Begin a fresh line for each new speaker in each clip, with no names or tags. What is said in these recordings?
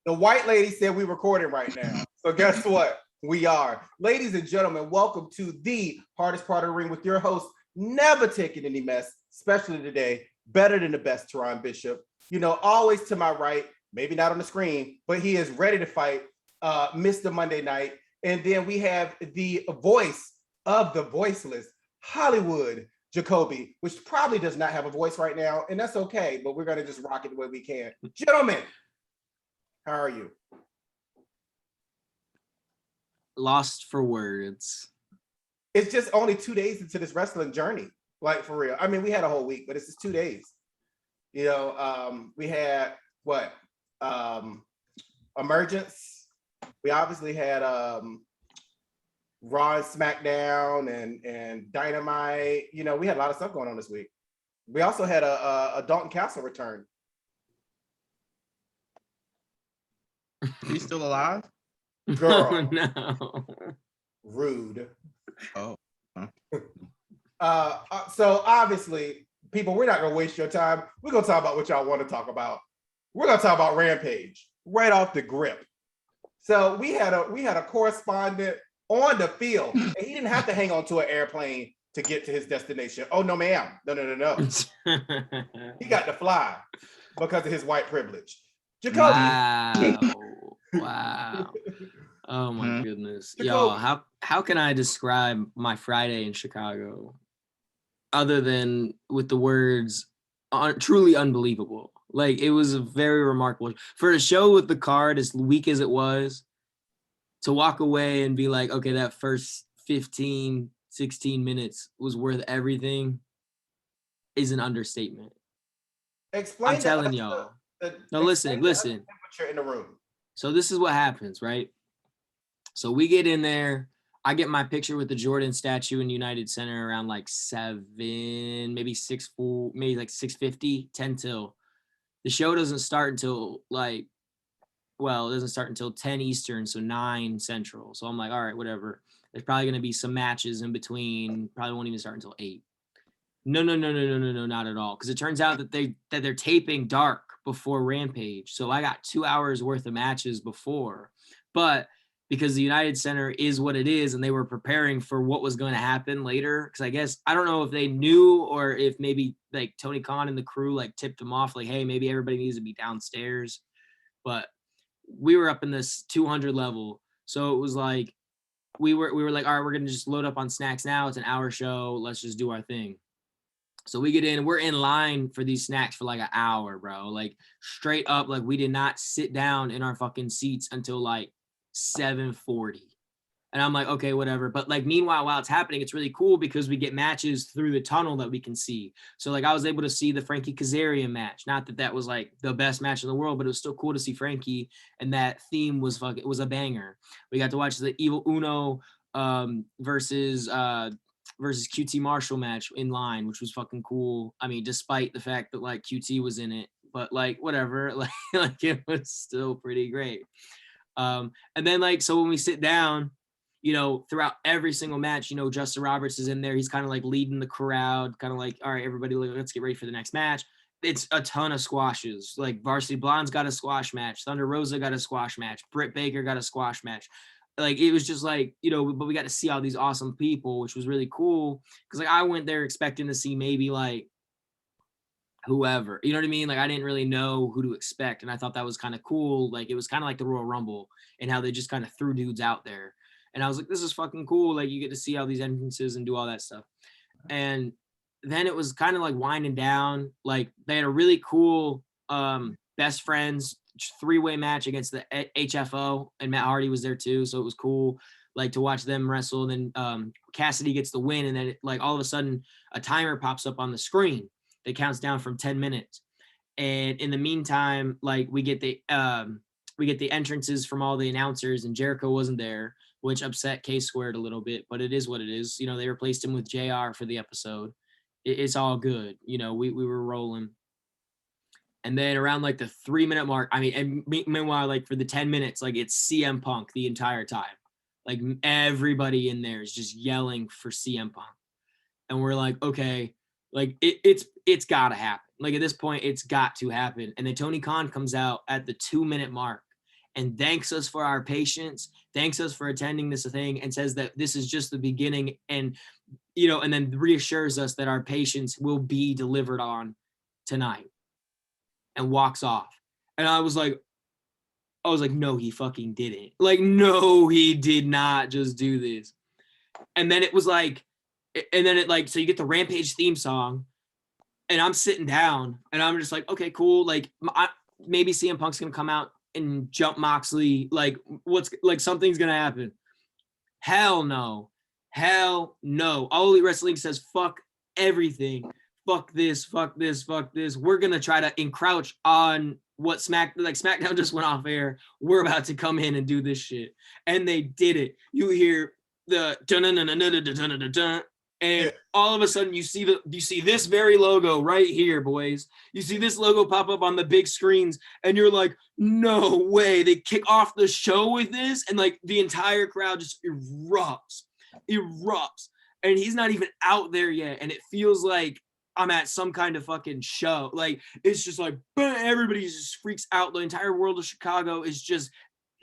The white lady said we're recording right now. So guess what? We are. Ladies and gentlemen, welcome to the hardest part of the ring with your host, never taking any mess, especially today, better than the best, Teron Bishop. You know, always to my right, maybe not on the screen, but he is ready to fight Mr. Monday Night. And then we have the voice of the voiceless, Hollywood Jacoby, which probably does not have a voice right now, and that's okay, but we're going to just rock it the way we can. Gentlemen, how are you?
Lost for words.
It's just only 2 days into this wrestling journey, like for real. I mean, we had a whole week, but it's just 2 days. You know, we had what? Emergence. We obviously had Raw and SmackDown and Dynamite. You know, we had a lot of stuff going on this week. We also had a Dalton Castle return.
He's still alive?
Girl.
No.
Rude.
Oh.
So obviously, people, we're not gonna waste your time. We're gonna talk about what y'all want to talk about. We're gonna talk about Rampage right off the grip. So we had a correspondent on the field, and he didn't have to hang on to an airplane to get to his destination. Oh no, ma'am. No. He got to fly because of his white privilege. Jacoby.
Wow. Oh my goodness.
Jacoby.
Yo, how can I describe my Friday in Chicago other than with the words truly unbelievable? Like, it was a very remarkable for a show with the card as weak as it was, to walk away and be like, okay, that first 15, 16 minutes was worth everything is an understatement.
Explain.
I'm telling y'all. No, listen.
Temperature in the room.
So this is what happens, right? So we get in there. I get my picture with the Jordan statue in United Center around like 7, maybe 6:40, maybe like 6:50, 10 till. The show doesn't start until it doesn't start until 10 Eastern, so 9 Central. So I'm like, all right, whatever. There's probably going to be some matches in between. Probably won't even start until 8. No, not at all. Because it turns out that they're taping dark before Rampage. So I got 2 hours worth of matches before. But because the United Center is what it is, and they were preparing for what was going to happen later. Because I guess, I don't know if they knew or if maybe like Tony Khan and the crew like tipped them off, like, hey, maybe everybody needs to be downstairs. But we were up in this 200 level. So it was like, we were like, all right, we're going to just load up on snacks now. It's an hour show. Let's just do our thing. So we get in, we're in line for these snacks for like an hour, bro. Like straight up, like we did not sit down in our fucking seats until like 7:40. And I'm like, okay, whatever. But like, meanwhile, while it's happening, it's really cool because we get matches through the tunnel that we can see. So like, I was able to see the Frankie Kazarian match. Not that that was like the best match in the world, but it was still cool to see Frankie. And that theme was it was a banger. We got to watch the Evil Uno versus QT Marshall match in line, which was fucking cool. I mean, despite the fact that like QT was in it, but like whatever, like it was still pretty great. And then like, so when we sit down, you know, throughout every single match, you know, Justin Roberts is in there. He's kind of like leading the crowd, kind of like, all right, everybody, let's get ready for the next match. It's a ton of squashes. Like Varsity Blonde's got a squash match. Thunder Rosa got a squash match. Britt Baker got a squash match. Like, it was just like, you know, but we got to see all these awesome people, which was really cool. Cause like I went there expecting to see maybe like whoever, you know what I mean? Like, I didn't really know who to expect. And I thought that was kind of cool. Like, it was kind of like the Royal Rumble and how they just kind of threw dudes out there. And I was like, this is fucking cool. Like, you get to see all these entrances and do all that stuff. And then it was kind of like winding down. Like, they had a really cool best friends 3-way match against the HFO, and Matt Hardy was there too. So it was cool, like, to watch them wrestle. And then Cassidy gets the win. And then like all of a sudden a timer pops up on the screen that counts down from 10 minutes. And in the meantime, like we get the entrances from all the announcers, and Jericho wasn't there, which upset K-Squared a little bit, but it is what it is. You know, they replaced him with JR for the episode. It's all good. You know, we were rolling. And then around like the 3-minute mark, I mean, and meanwhile, like for the 10 minutes, like it's CM Punk the entire time. Like everybody in there is just yelling for CM Punk. And we're like, okay, like it's got to happen. Like at this point, it's got to happen. And then Tony Khan comes out at the 2-minute mark and thanks us for our patience, thanks us for attending this thing, and says that this is just the beginning, and and then reassures us that our patience will be delivered on tonight, and walks off. And I was like, no, he fucking didn't. Like, no, he did not just do this. And then it was like, so you get the Rampage theme song, and I'm sitting down, and I'm just like, okay, cool. Like, maybe CM Punk's gonna come out and jump Moxley. Like, something's gonna happen. Hell no. All Elite Wrestling says, fuck everything. Fuck this. We're gonna try to encroach on what SmackDown just went off air. We're about to come in and do this shit. And they did it. You hear the dun, and all of a sudden you see this very logo right here, boys. You see this logo pop up on the big screens, and you're like, no way. They kick off the show with this, and like the entire crowd just erupts. And he's not even out there yet, and it feels like I'm at some kind of fucking show. Like, it's just like, everybody just freaks out. The entire world of Chicago is just,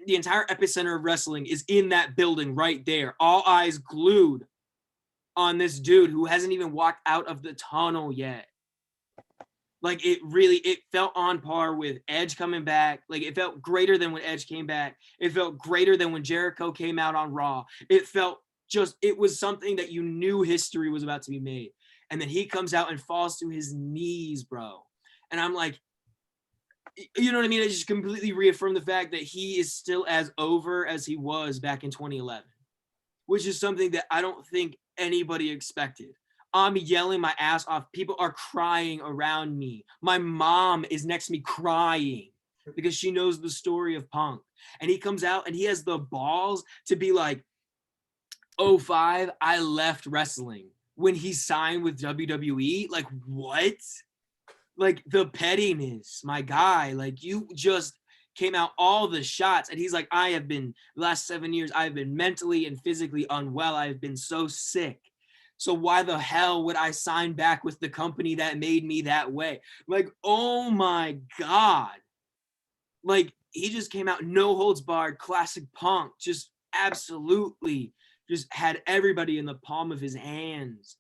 the entire epicenter of wrestling is in that building right there. All eyes glued on this dude who hasn't even walked out of the tunnel yet. Like, it felt on par with Edge coming back. Like, it felt greater than when Edge came back. It felt greater than when Jericho came out on Raw. It was something that you knew history was about to be made. And then he comes out and falls to his knees, bro. And I'm like, you know what I mean? I just completely reaffirmed the fact that he is still as over as he was back in 2011, which is something that I don't think anybody expected. I'm yelling my ass off. People are crying around me. My mom is next to me crying because she knows the story of Punk. And he comes out and he has the balls to be like, 05, I left wrestling. When he signed with WWE, like, what? Like, the pettiness, my guy. Like, you just came out all the shots. And he's like, the last 7 years, I've been mentally and physically unwell. I've been so sick. So why the hell would I sign back with the company that made me that way? Like, oh my God. Like, he just came out, no holds barred, classic Punk, just absolutely just had everybody in the palm of his hands.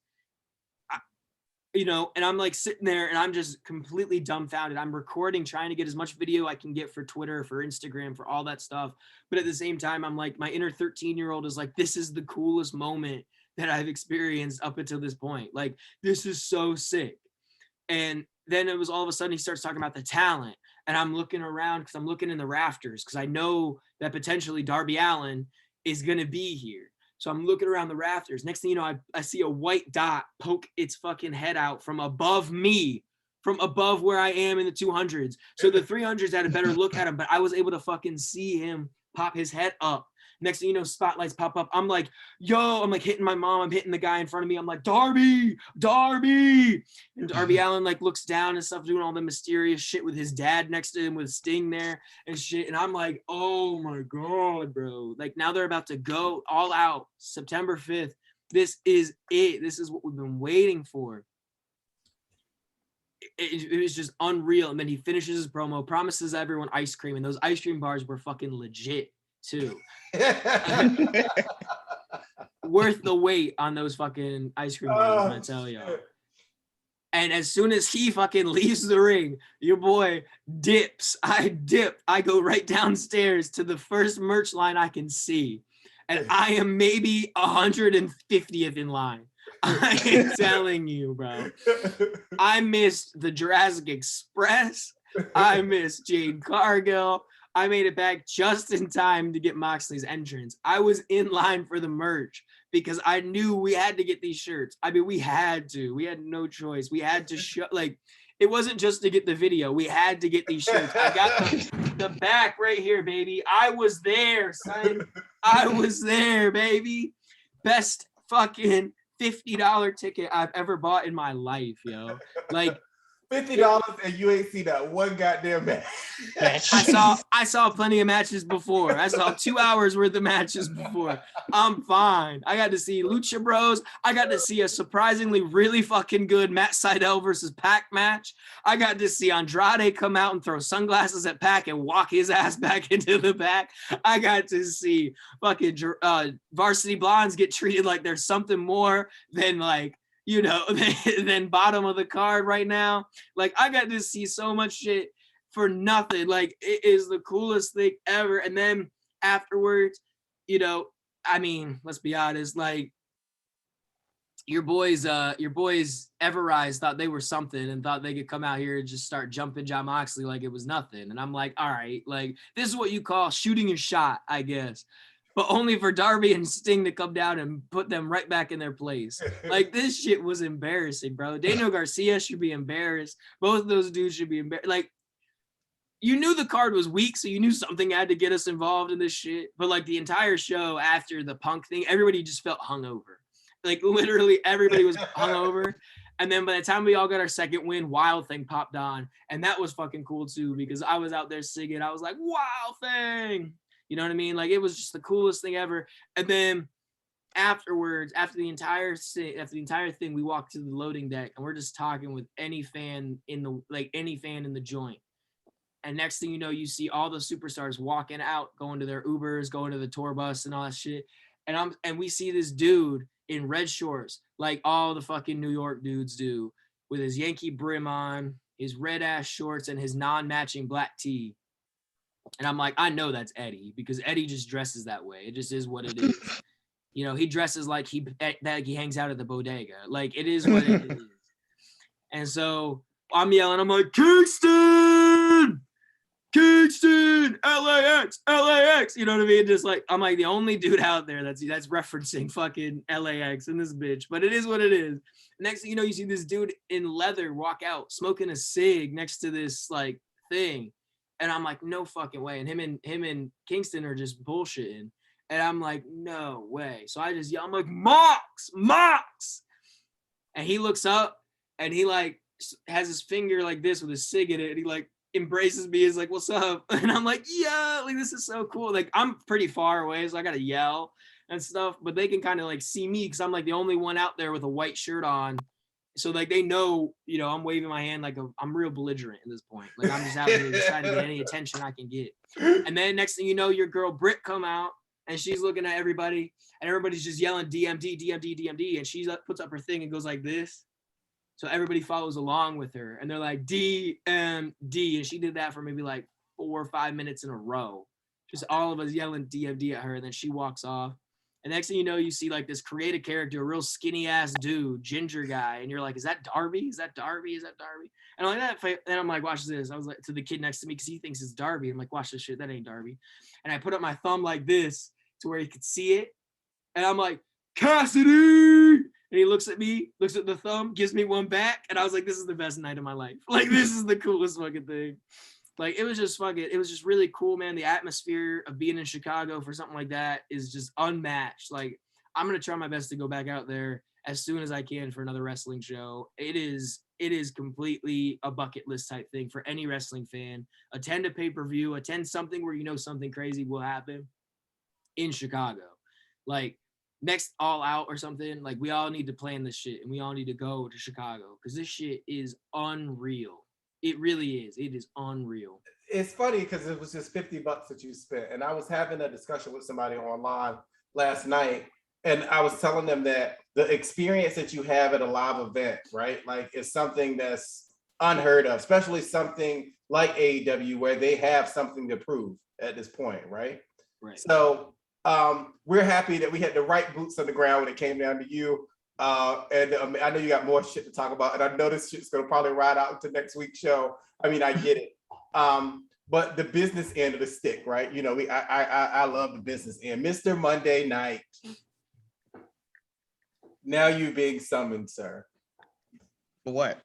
And I'm like sitting there and I'm just completely dumbfounded. I'm recording, trying to get as much video I can get for Twitter, for Instagram, for all that stuff. But at the same time, I'm like, my inner 13-year-old is like, this is the coolest moment that I've experienced up until this point. Like, this is so sick. And then it was all of a sudden he starts talking about the talent. And I'm looking around because I'm looking in the rafters because I know that potentially Darby Allin is going to be here. So I'm looking around the rafters. Next thing you know, I see a white dot poke its fucking head out from above me, from above where I am in the 200s. So the 300s had a better look at him, but I was able to fucking see him pop his head up. Next thing you know, spotlights pop up. I'm like, yo, I'm like hitting my mom. I'm hitting the guy in front of me. I'm like, Darby. And Darby Allin like looks down and stuff, doing all the mysterious shit with his dad next to him with Sting there and shit. And I'm like, oh my God, bro. Like, now they're about to go all out September 5th. This is it. This is what we've been waiting for. It was just unreal. And then he finishes his promo, promises everyone ice cream. And those ice cream bars were fucking legit too. Worth the wait on those fucking ice cream bars, I'm gonna tell y'all. And as soon as he fucking leaves the ring, your boy dips. I dip. I go right downstairs to the first merch line I can see. And I am maybe 150th in line. I am telling you, bro. I missed the Jurassic Express. I missed Jade Cargill. I made it back just in time to get Moxley's entrance. I was in line for the merch because I knew we had to get these shirts. I mean, we had to. We had no choice. We had to show, like, it wasn't just to get the video. We had to get these shirts. I got the back right here, baby. I was there, son. I was there, baby. Best fucking $50 ticket I've ever bought in my life, yo. Like,
$50 and you ain't see that one goddamn match.
I saw plenty of matches before. I saw 2 hours worth of matches before. I'm fine. I got to see Lucha Bros. I got to see a surprisingly really fucking good Matt Sydal versus Pac match. I got to see Andrade come out and throw sunglasses at Pac and walk his ass back into the back. I got to see fucking Varsity Blondes get treated like there's something more than like, you know, than bottom of the card right now. Like, I got to see so much shit for nothing. Like, it is the coolest thing ever. And then afterwards, you know, I mean, let's be honest, like, your boys Everrise thought they were something and thought they could come out here and just start jumping Jon Moxley like it was nothing. And I'm like, all right, like, this is what you call shooting your shot, I guess. But only for Darby and Sting to come down and put them right back in their place. Like, this shit was embarrassing, bro. Daniel Garcia should be embarrassed. Both of those dudes should be embarrassed. Like, you knew the card was weak, so you knew something had to get us involved in this shit. But, like, the entire show after the Punk thing, everybody just felt hungover. Like, literally everybody was hungover. And then by the time we all got our second win, Wild Thing popped on. And that was fucking cool, too, because I was out there singing. I was like, Wild Thing! You know what I mean? Like, it was just the coolest thing ever. And then afterwards, after the entire thing, we walked to the loading deck and we're just talking with any fan in the joint. And next thing you know, you see all the superstars walking out, going to their Ubers, going to the tour bus and all that shit. And we see this dude in red shorts, like all the fucking New York dudes do, with his Yankee brim on, his red ass shorts, and his non-matching black tee. And I'm like, I know that's Eddie, because Eddie just dresses that way. It just is what it is. You know, he dresses like he hangs out at the bodega. Like, it is what it is. And so I'm yelling, I'm like, Kingston, LAX. You know what I mean? Just like, I'm like the only dude out there that's referencing fucking LAX in this bitch. But it is what it is. Next thing you know, you see this dude in leather walk out smoking a cig next to this like thing. And I'm like, no fucking way. And him and Kingston are just bullshitting. And I'm like, no way. So I just yell, I'm like, Mox. And he looks up and he like has his finger like this with a cig in it. And he like embraces me. He's like, what's up? And I'm like, yeah, like, this is so cool. Like, I'm pretty far away, so I got to yell and stuff. But they can kind of like see me because I'm like the only one out there with a white shirt on. So like they know, you know, I'm waving my hand like I'm real belligerent at this point. Like, I'm just out here just trying to get any attention I can get. And then next thing you know, your girl Britt come out and she's looking at everybody and everybody's just yelling DMD. And she puts up her thing and goes like this. So everybody follows along with her and they're like DMD. And she did that for maybe like 4 or 5 minutes in a row. Just all of us yelling DMD at her. And then she walks off. And next thing you know, you see like this creative character, a real skinny ass dude, ginger guy. And you're like, is that Darby? Is that Darby? And I'm like, that. And I'm like, watch this. I was like to the kid next to me because he thinks it's Darby. I'm like, watch this shit. That ain't Darby. And I put up my thumb like this to where he could see it. And I'm like, Cassidy. And he looks at me, looks at the thumb, gives me one back. And I was like, this is the best night of my life. Like, this is the coolest fucking thing. Like, it was just really cool, man. The atmosphere of being in Chicago for something like that is just unmatched. Like, I'm going to try my best to go back out there as soon as I can for another wrestling show. It is completely a bucket list type thing for any wrestling fan. Attend a pay-per-view, attend something where you know something crazy will happen in Chicago. Like, next All Out or something, like, we all need to plan this shit and we all need to go to Chicago because this shit is unreal. It really is. It is unreal.
It's funny because it was just $50 that you spent. And I was having a discussion with somebody online last night. And I was telling them that the experience that you have at a live event, right? Like, it's something that's unheard of, especially something like AEW where they have something to prove at this point, right?
Right.
So we're happy that we had the right boots on the ground when it came down to you. And I know you got more shit to talk about, and I know this shit's gonna probably ride out into next week's show. I mean, I get it. But the business end of the stick, right? You know, I love the business end. Mr. Monday Night. Now you being summoned, sir.
For what?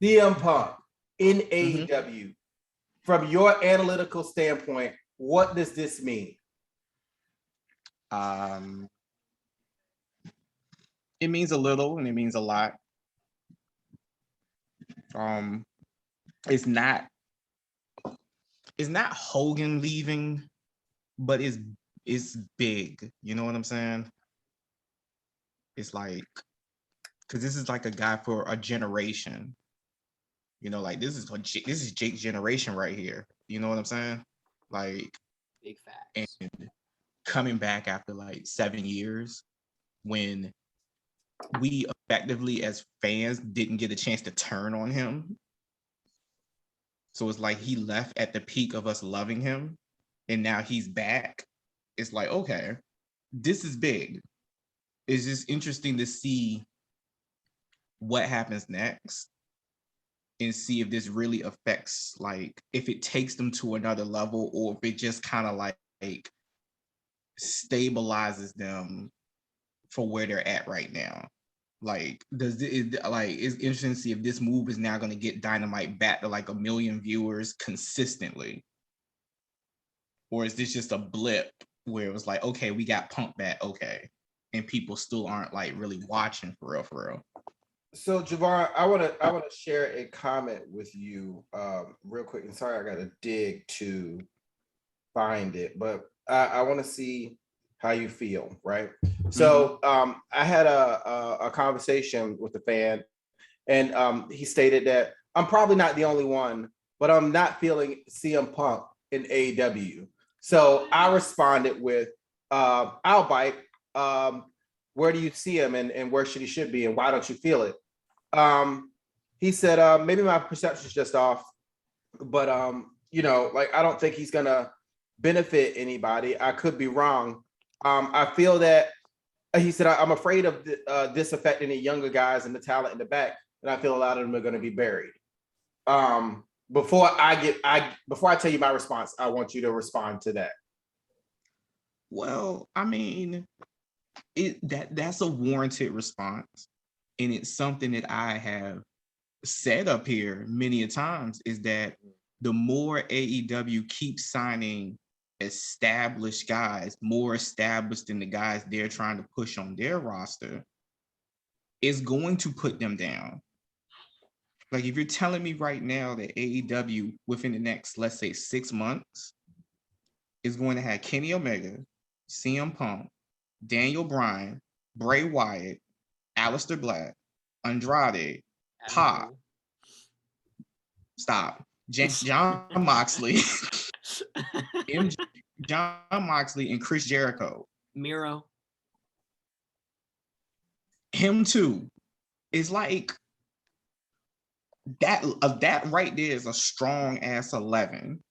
CM Punk in AEW. From your analytical standpoint, what does this mean?
It means a little and it means a lot. it's not Hogan leaving, but it's big. You know what I'm saying? It's like, because this is like a guy for a generation. You know, like this is Jake's generation right here. You know what I'm saying? Like,
Big facts.
and coming back after like 7 years when we effectively as fans didn't get a chance to turn on him. So it's like he left at the peak of us loving him, and now he's back. It's like, okay, this is big. It's just interesting to see what happens next and see if this really affects, like, if it takes them to another level or if it just kind of like stabilizes them for where they're at right now. Like, it's interesting to see if this move is now going to get Dynamite back to like 1 million viewers consistently, or is this just a blip where it was like, okay, we got Punk back, okay, and people still aren't like really watching for real.
So Javon, I want to share a comment with you real quick. And sorry, I got to dig to find it, but I want to see how you feel, right? So I had a conversation with a fan, and he stated that I'm probably not the only one, but I'm not feeling CM Punk in AEW. So I responded with, "I'll bite. Where do you see him, and where should be, and why don't you feel it?" He said, "Maybe my perception's just off, but like I don't think he's gonna benefit anybody. I could be wrong. I feel that." He said, I'm afraid of this affecting the younger guys and the talent in the back, and I feel a lot of them are going to be buried. Before I tell you my response, I want you to respond to that.
Well, I mean, that's a warranted response, and it's something that I have said up here many a times, is that the more AEW keeps signing established guys, more established than the guys they're trying to push on their roster, is going to put them down. Like, if you're telling me right now that AEW within the next, let's say, 6 months is going to have Kenny Omega, CM Punk, Daniel Bryan, Bray Wyatt, Aleister Black, Andrade, Pac, stop, John Moxley, John Moxley, and Chris Jericho.
Miro.
Him too. Is like that right there is a strong ass 11.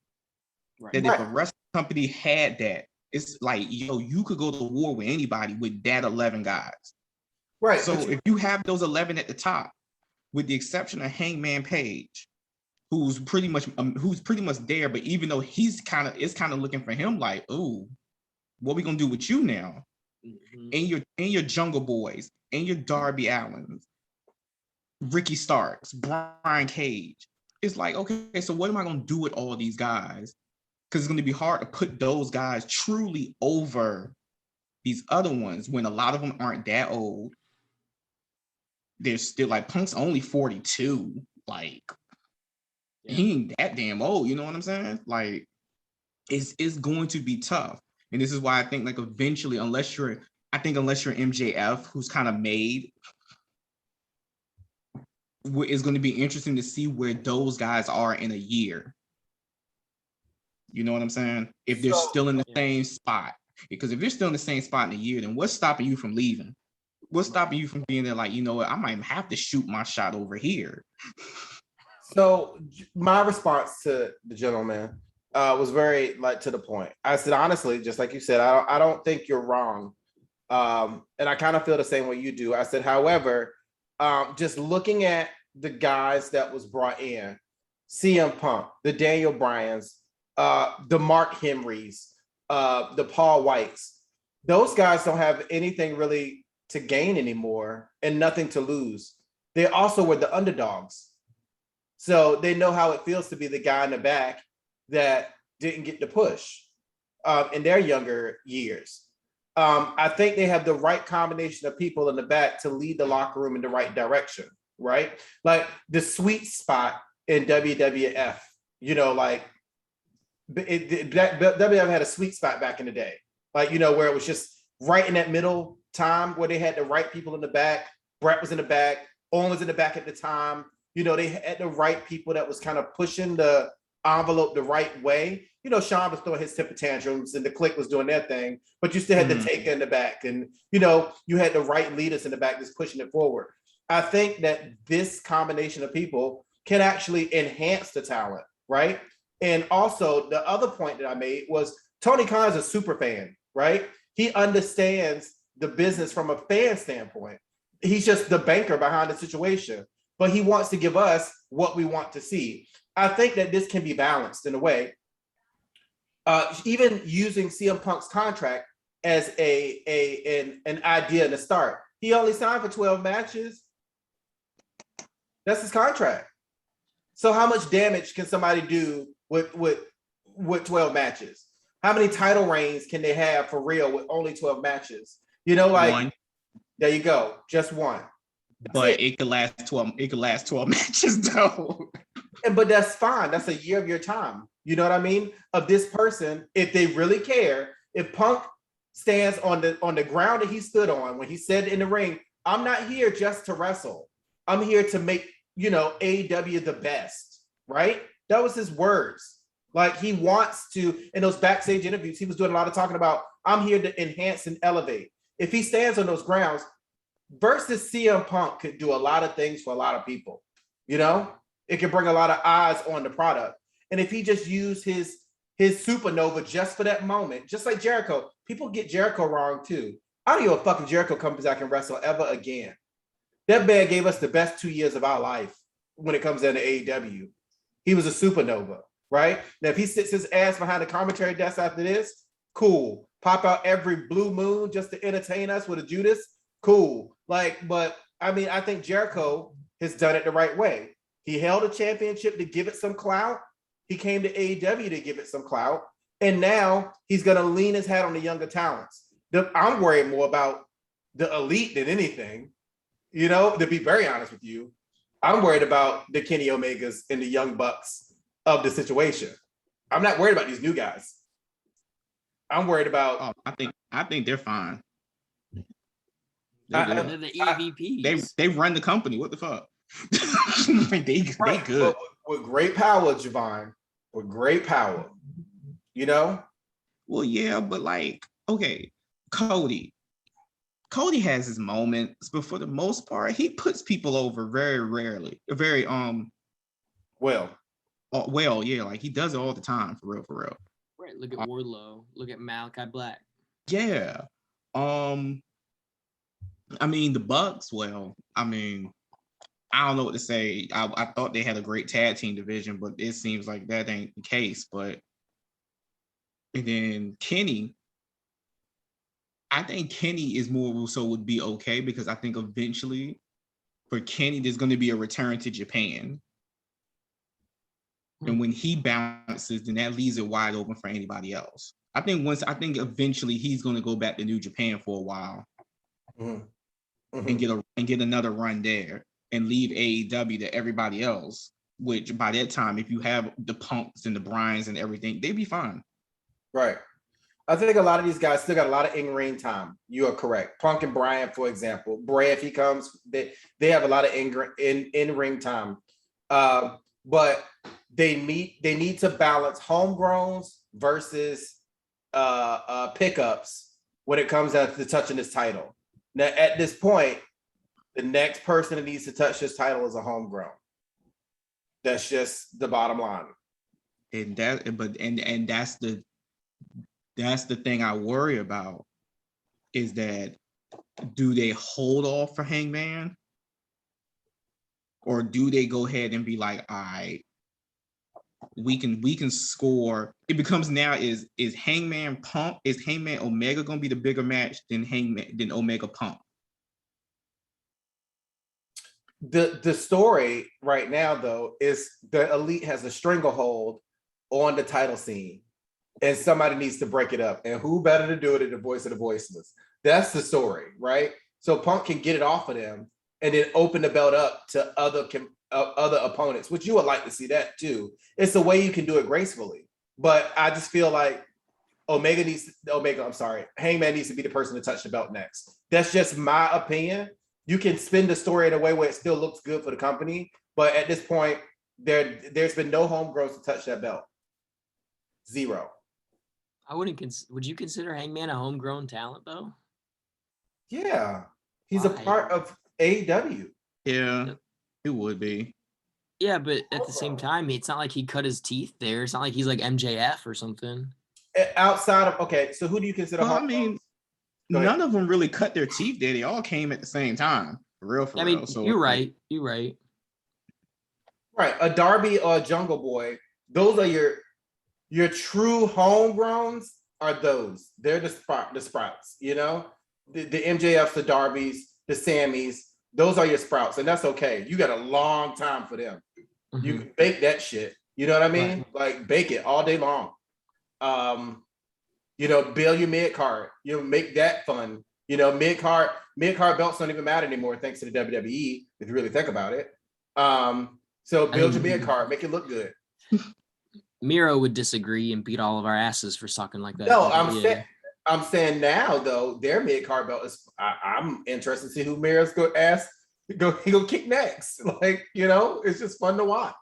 Right. That if a wrestling company had that, it's like, you could go to war with anybody with that 11 guys.
Right.
So if you have those 11 at the top, with the exception of Hangman Page, who's pretty much there, but even though it's kind of looking for him like, ooh, what we gonna do with you now? Mm-hmm. And your Jungle Boys, and your Darby Allins, Ricky Starks, Brian Cage. It's like, okay, so what am I gonna do with all these guys? Because it's gonna be hard to put those guys truly over these other ones when a lot of them aren't that old. They're still like, Punk's only 42. Like, he ain't that damn old, you know what I'm saying? Like, it's going to be tough. And this is why I think, like, eventually, unless you're MJF, who's kind of made, it's going to be interesting to see where those guys are in a year. You know what I'm saying? If they're still in the same spot. Because if they're still in the same spot in a year, then what's stopping you from leaving? What's stopping you from being there like, you know what, I might have to shoot my shot over here?
So my response to the gentleman was very to the point. I said, honestly, just like you said, I don't think you're wrong. And I kind of feel the same way you do. I said, however, just looking at the guys that was brought in, CM Punk, the Daniel Bryans, the Mark Henrys, the Paul Whites, those guys don't have anything really to gain anymore and nothing to lose. They also were the underdogs. So they know how it feels to be the guy in the back that didn't get the push in their younger years. I think they have the right combination of people in the back to lead the locker room in the right direction, right? Like, the sweet spot in WWF. You know, like WWF had a sweet spot back in the day, like, you know, where it was just right in that middle time where they had the right people in the back. Brett was in the back, Owen was in the back at the time. You know, they had the right people that was kind of pushing the envelope the right way. You know, Sean was throwing his temper tantrums and the Clique was doing their thing, but you still had the Taker in the back, and you know, you had the right leaders in the back that's pushing it forward. I think that this combination of people can actually enhance the talent, right? And also, the other point that I made was Tony Khan's a super fan, right? He understands the business from a fan standpoint. He's just the banker behind the situation, but he wants to give us what we want to see. I think that this can be balanced in a way. Even using CM Punk's contract as an idea to start. He only signed for 12 matches. That's his contract. So how much damage can somebody do with 12 matches? How many title reigns can they have for real with only 12 matches? You know, like
one.
There you go, just one.
But it could last 12. It could last 12 matches though.
But that's fine. That's a year of your time. You know what I mean? Of this person, if they really care, if Punk stands on the ground that he stood on when he said in the ring, "I'm not here just to wrestle. I'm here to make, you know, AEW the best," right? That was his words. Like, he wants to, in those backstage interviews, he was doing a lot of talking about, "I'm here to enhance and elevate." If he stands on those grounds, versus CM Punk could do a lot of things for a lot of people. You know, it can bring a lot of eyes on the product. And if he just used his supernova just for that moment, just like Jericho, people get Jericho wrong too. I don't give a fuck if Jericho comes back and wrestle ever again. That man gave us the best 2 years of our life when it comes down to AEW. He was a supernova, right? Now, if he sits his ass behind the commentary desk after this, cool. Pop out every blue moon just to entertain us with a Judas, cool. Like, but I mean, I think Jericho has done it the right way. He held a championship to give it some clout. He came to AEW to give it some clout. And now he's going to lean his hat on the younger talents. I'm worried more about the elite than anything. You know, to be very honest with you, I'm worried about the Kenny Omegas and the Young Bucks of the situation. I'm not worried about these new guys. I'm worried about.
I think they're fine.
They're the EVPs.
They run the company. What the fuck? they good.
With great power, Javon. With great power. You know?
Well, yeah, but like, okay, Cody has his moments, but for the most part, he puts people over very rarely. Very well, yeah, like he does it all the time, for real.
Right. Look at Wardlow. Look at Malachi Black.
Yeah. I mean, the Bucks, well, I mean, I don't know what to say. I thought they had a great tag team division, but it seems like that ain't the case. But and then Kenny, I think Kenny is more so would be okay, because I think eventually for Kenny, there's going to be a return to Japan. And when he bounces, then that leaves it wide open for anybody else. I think eventually he's going to go back to New Japan for a while. And get another run there and leave AEW to everybody else, which by that time, if you have the Punks and the Bryans and everything, they'd be fine. Right.
I think a lot of these guys still got a lot of in-ring time. You are correct. Punk and Bryan, for example. Bray, if he comes, they have a lot of in-ring time. But they need to balance homegrowns versus pickups when it comes down to touching this title. Now, at this point, the next person that needs to touch this title is a homegrown. That's just the bottom line.
And that's the thing I worry about, is that do they hold off for Hangman, or do they go ahead and be like, all right, we can score? It becomes now is Hangman Omega going to be the bigger match than Omega Punk?
The story right now, though, is the Elite has a stranglehold on the title scene, and somebody needs to break it up. And who better to do it than the voice of the voiceless? That's the story, right? So Punk can get it off of them and then open the belt up to other opponents, which you would like to see that too. It's a way you can do it gracefully. But I just feel like Hangman needs to be the person to touch the belt next. That's just my opinion. You can spin the story in a way where it still looks good for the company, but at this point, there's been no homegrowns to touch that belt. Zero.
I wouldn't. Would you consider Hangman a homegrown talent though?
Yeah, he's a part of AEW.
Yeah, it would be.
Yeah, but at the same time, it's not like he cut his teeth there. It's not like he's like MJF or something.
Outside of so who do you consider?
Well, I mean, none of them really cut their teeth there. They all came at the same time, for real.
I mean,
so
you're right. You're right.
Right, a Darby or a Jungle Boy. Those are your true homegrowns. Are those? They're the sprouts. You know, the MJFs, the Darbys, the Sammys. Those are your sprouts, and that's okay. You got a long time for them. Mm-hmm. You can bake that shit. You know what I mean? Right. Like bake it all day long. You know, build your mid card. You know, make that fun. You know, mid card belts don't even matter anymore thanks to the WWE. If you really think about it. So build your mid card, make it look good.
Miro would disagree and beat all of our asses for sucking like that.
No, I'm saying now though, their mid card belt is. I'm interested to see who Miro's he'll kick next. Like, you know, it's just fun to watch.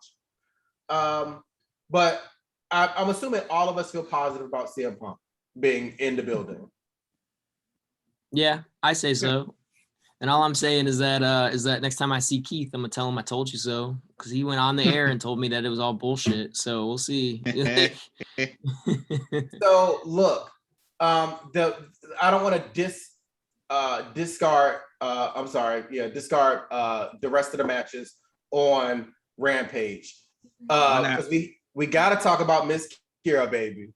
But I'm assuming all of us feel positive about CM Punk being in the building.
Yeah, I say so. And all I'm saying is that next time I see Keith, I'm gonna tell him I told you so, because he went on the air and told me that it was all bullshit. So we'll see.
So look, I don't want to discard the rest of the matches on Rampage. Because we got to talk about Miss Kira, baby.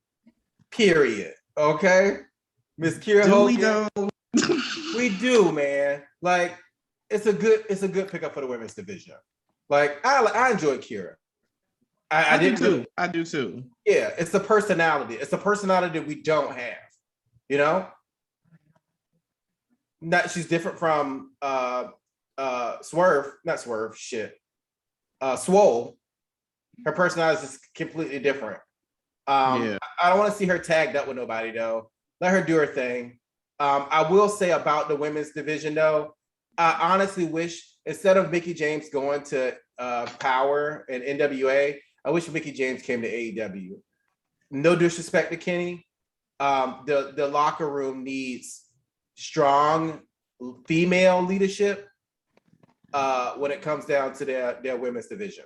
Period. Okay, Miss Kira Hogan. We do, man. Like, it's a good pickup for the women's division. Like, I enjoy Kira. I do too. Yeah, it's the personality. It's the personality that we don't have. You know, she's different from Swole. Her personality is completely different. I don't want to see her tagged up with nobody though. Let her do her thing. I will say about the women's division though, I honestly wish instead of Mickie James going to Power and NWA, I wish Mickie James came to AEW. No disrespect to Kenny. The locker room needs strong female leadership when it comes down to their women's division.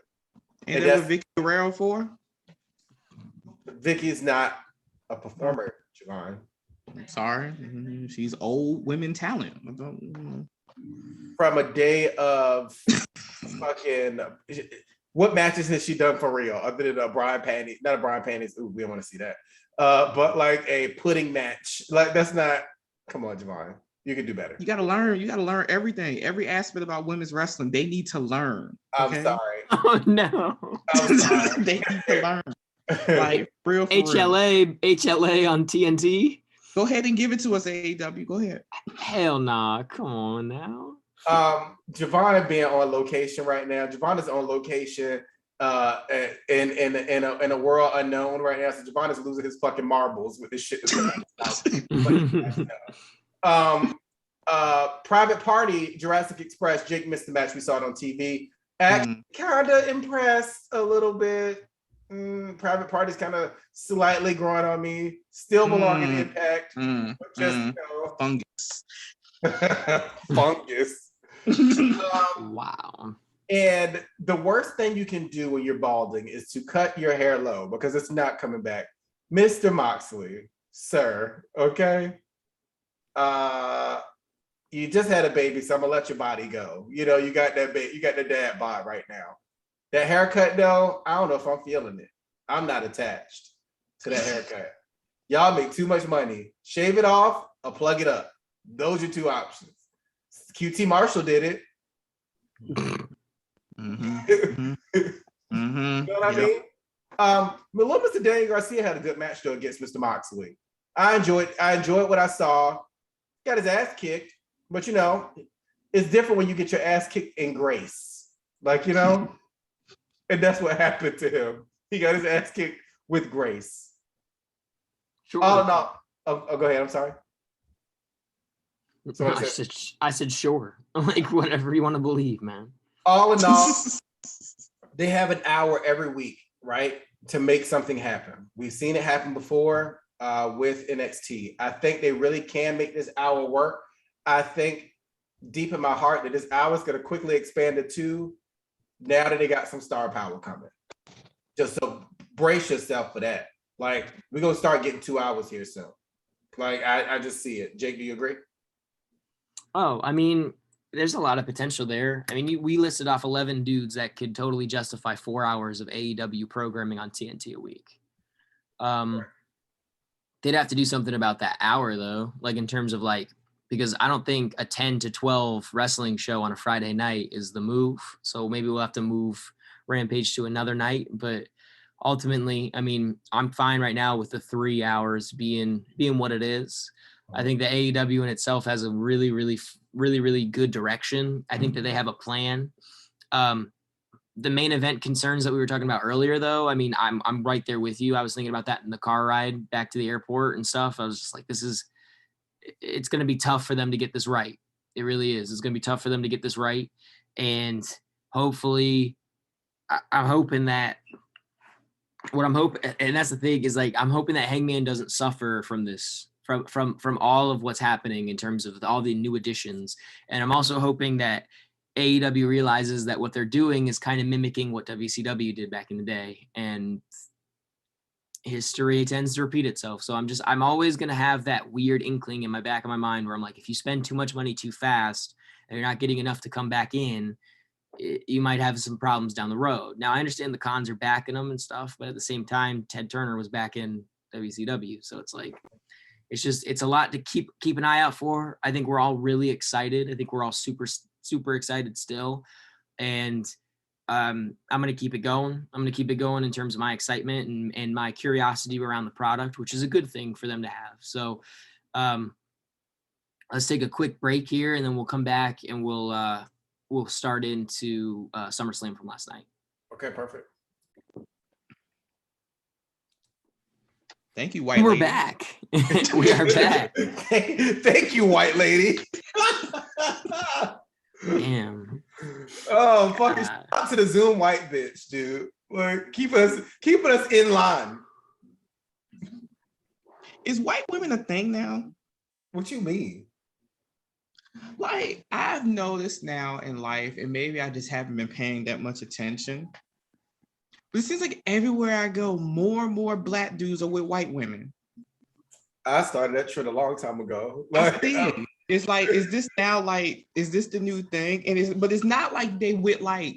And that's what Vicky Guerrero for?
Vicky's not a performer, Javon.
I'm sorry. She's old women talent.
From a day of fucking, what matches has she done for real? Other than a Brian Panties, not a Brian Panties. Ooh, we don't want to see that. But like a pudding match. Like that's not, come on, Javon. You can do better.
You gotta learn. You gotta learn everything. Every aspect about women's wrestling, they need to learn.
Okay? I'm sorry.
Oh no.
I'm sorry.
They need to learn. Like real.
HLA on TNT.
Go ahead and give it to us, AEW. Go ahead. Hell
nah. Come on now.
Javon being on location right now. Javon is on location in a world unknown right now. So Javon is losing his fucking marbles with this shit. Private Party, Jurassic Express. Jake missed the match. We saw it on TV. Kind of impressed a little bit. Private Party's kind of slightly growing on me. Still belong in Impact. But just
fungus.
Fungus.
Wow.
And the worst thing you can do when you're balding is to cut your hair low because it's not coming back. Mr. Moxley, sir, okay? You just had a baby, so I'm gonna let your body go. You know, you got that you got the dad bod right now. That haircut, though, I don't know if I'm feeling it. I'm not attached to that haircut. Y'all make too much money. Shave it off or plug it up. Those are two options. QT Marshall did it. You know what I mean? Little Mr. Daniel Garcia had a good match though against Mr. Moxley. I enjoyed what I saw. Got his ass kicked, but you know, it's different when you get your ass kicked in grace. Like, and that's what happened to him. He got his ass kicked with grace.
Sure.
Oh, no. Oh, go ahead. I'm sorry.
No, I said sure. Like, whatever you want to believe, man.
All in all, they have an hour every week, right, to make something happen. We've seen it happen before with NXT. I think they really can make this hour work. I think deep in my heart that this hour is going to quickly expand to 2 now that they got some star power coming. Just so brace yourself for that. Like, we're going to start getting 2 hours here soon. Like, I just see it. Jake, do you agree?
Oh, I mean, there's a lot of potential there. I mean, we listed off 11 dudes that could totally justify 4 hours of AEW programming on TNT a week. They'd have to do something about that hour, though, like in terms of like, because I don't think a 10 to 12 wrestling show on a Friday night is the move. So maybe we'll have to move Rampage to another night. But ultimately, I mean, I'm fine right now with the 3 hours being what it is. I think the AEW in itself has a really, really, really, really good direction. I think that they have a plan. The main event concerns that we were talking about earlier, though, I mean, I'm right there with you. I was thinking about that in the car ride back to the airport and stuff. I was just like, it's going to be tough for them to get this right. It really is. It's going to be tough for them to get this right. And hopefully, I'm hoping that what I'm hoping, and that's the thing, is like, I'm hoping that Hangman doesn't suffer from this, from all of what's happening in terms of all the new additions. And I'm also hoping that AEW realizes that what they're doing is kind of mimicking what WCW did back in the day, and history tends to repeat itself. So I'm always going to have that weird inkling in my back of my mind where I'm like, if you spend too much money too fast and you're not getting enough to come back in, you might have some problems down the road. Now, I understand the cons are backing them and stuff, but at the same time, Ted Turner was back in WCW. So it's like, it's a lot to keep an eye out for. I think we're all really excited. I think we're all super, super excited still. And I'm going to keep it going. I'm going to keep it going in terms of my excitement and my curiosity around the product, which is a good thing for them to have. So let's take a quick break here, and then we'll come back and we'll start into SummerSlam from last night.
Okay, perfect.
Thank you, white lady.
We're back. We are back.
Thank you, white lady.
Damn.
Oh, fucking shout out to the Zoom white bitch, dude. Like, keeping us in line.
Is white women a thing now?
What you mean?
Like, I've noticed now in life, and maybe I just haven't been paying that much attention, but it seems like everywhere I go, more and more Black dudes are with white women.
I started that trend a long time ago.
Like, it's like, is this now like, is this the new thing? But it's not like they with like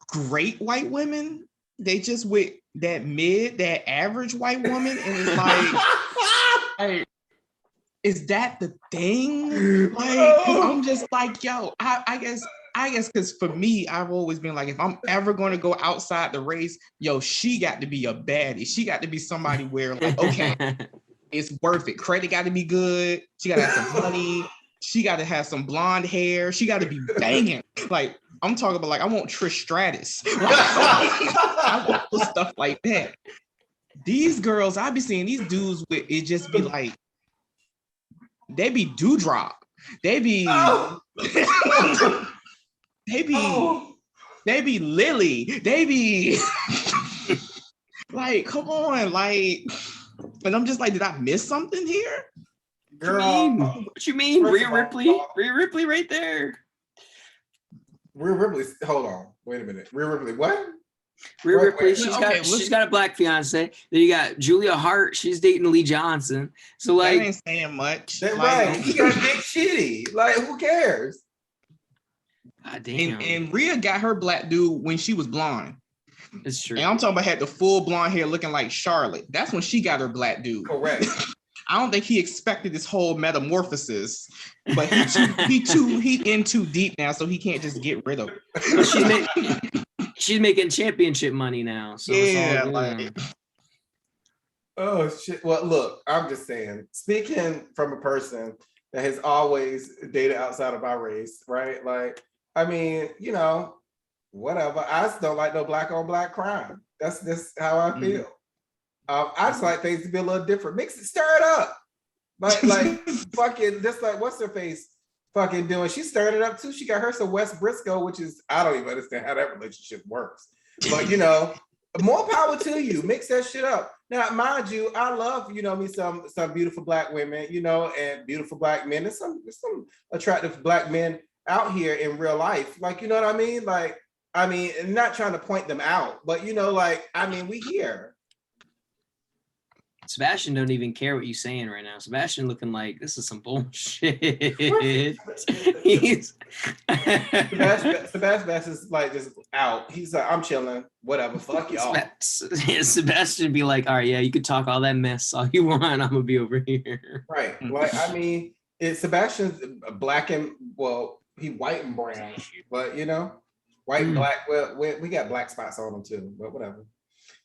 great white women. They just with that average white woman, and it's like, is that the thing? Like, I'm just like, yo, I guess because for me, I've always been like, if I'm ever going to go outside the race, yo, she got to be a baddie. She got to be somebody where, like, okay, it's worth it. Credit got to be good. She got to have some money. She got to have some blonde hair. She got to be banging. Like, I'm talking about, like, I want Trish Stratus. I want stuff like that. These girls, I be seeing these dudes with it just be like, they be Dewdrop. They be they be Lily. They be like, come on, like, and I'm just like, did I miss something here?
Girl,
what you mean? Rhea Ripley right there.
Rhea Ripley, hold on. Wait a minute. Rhea Ripley, what?
Rhea Ripley, she's got a black fiance. Then you got Julia Hart, she's dating Lee Johnson. So like,
that ain't saying much.
That's
like,
right. He got big shitty. Like, who cares?
God damn.
And Rhea got her black dude when she was blonde.
It's true.
And I'm talking about had the full blonde hair looking like Charlotte. That's when she got her black dude.
Correct.
I don't think he expected this whole metamorphosis, but he in too deep now, so he can't just get rid of it.
She's making championship money now. So
yeah, like,
oh shit. Well, look, I'm just saying, speaking from a person that has always dated outside of our race, right? Like, I mean, whatever. I just don't like no black on black crime. That's how I feel. I just like things to be a little different. Mix it, stir it up. Like fucking, just like what's her face fucking doing. She stirred it up too. She got her some West Briscoe, which is, I don't even understand how that relationship works. But more power to you. Mix that shit up. Now, mind you, I love, me some beautiful black women, and beautiful black men. There's some attractive black men out here in real life. Like, you know what I mean? Like, not trying to point them out, but we here.
Sebastian don't even care what you're saying right now. Sebastian looking like this is some bullshit.
Sebastian is like just out. He's like, I'm chilling. Whatever. Fuck y'all.
Sebastian be like, all right, yeah, you could talk all that mess all you want. I'm gonna be over here.
Right. Like, Sebastian's black and he white and brown, but white and black. Well, we got black spots on him too, but whatever.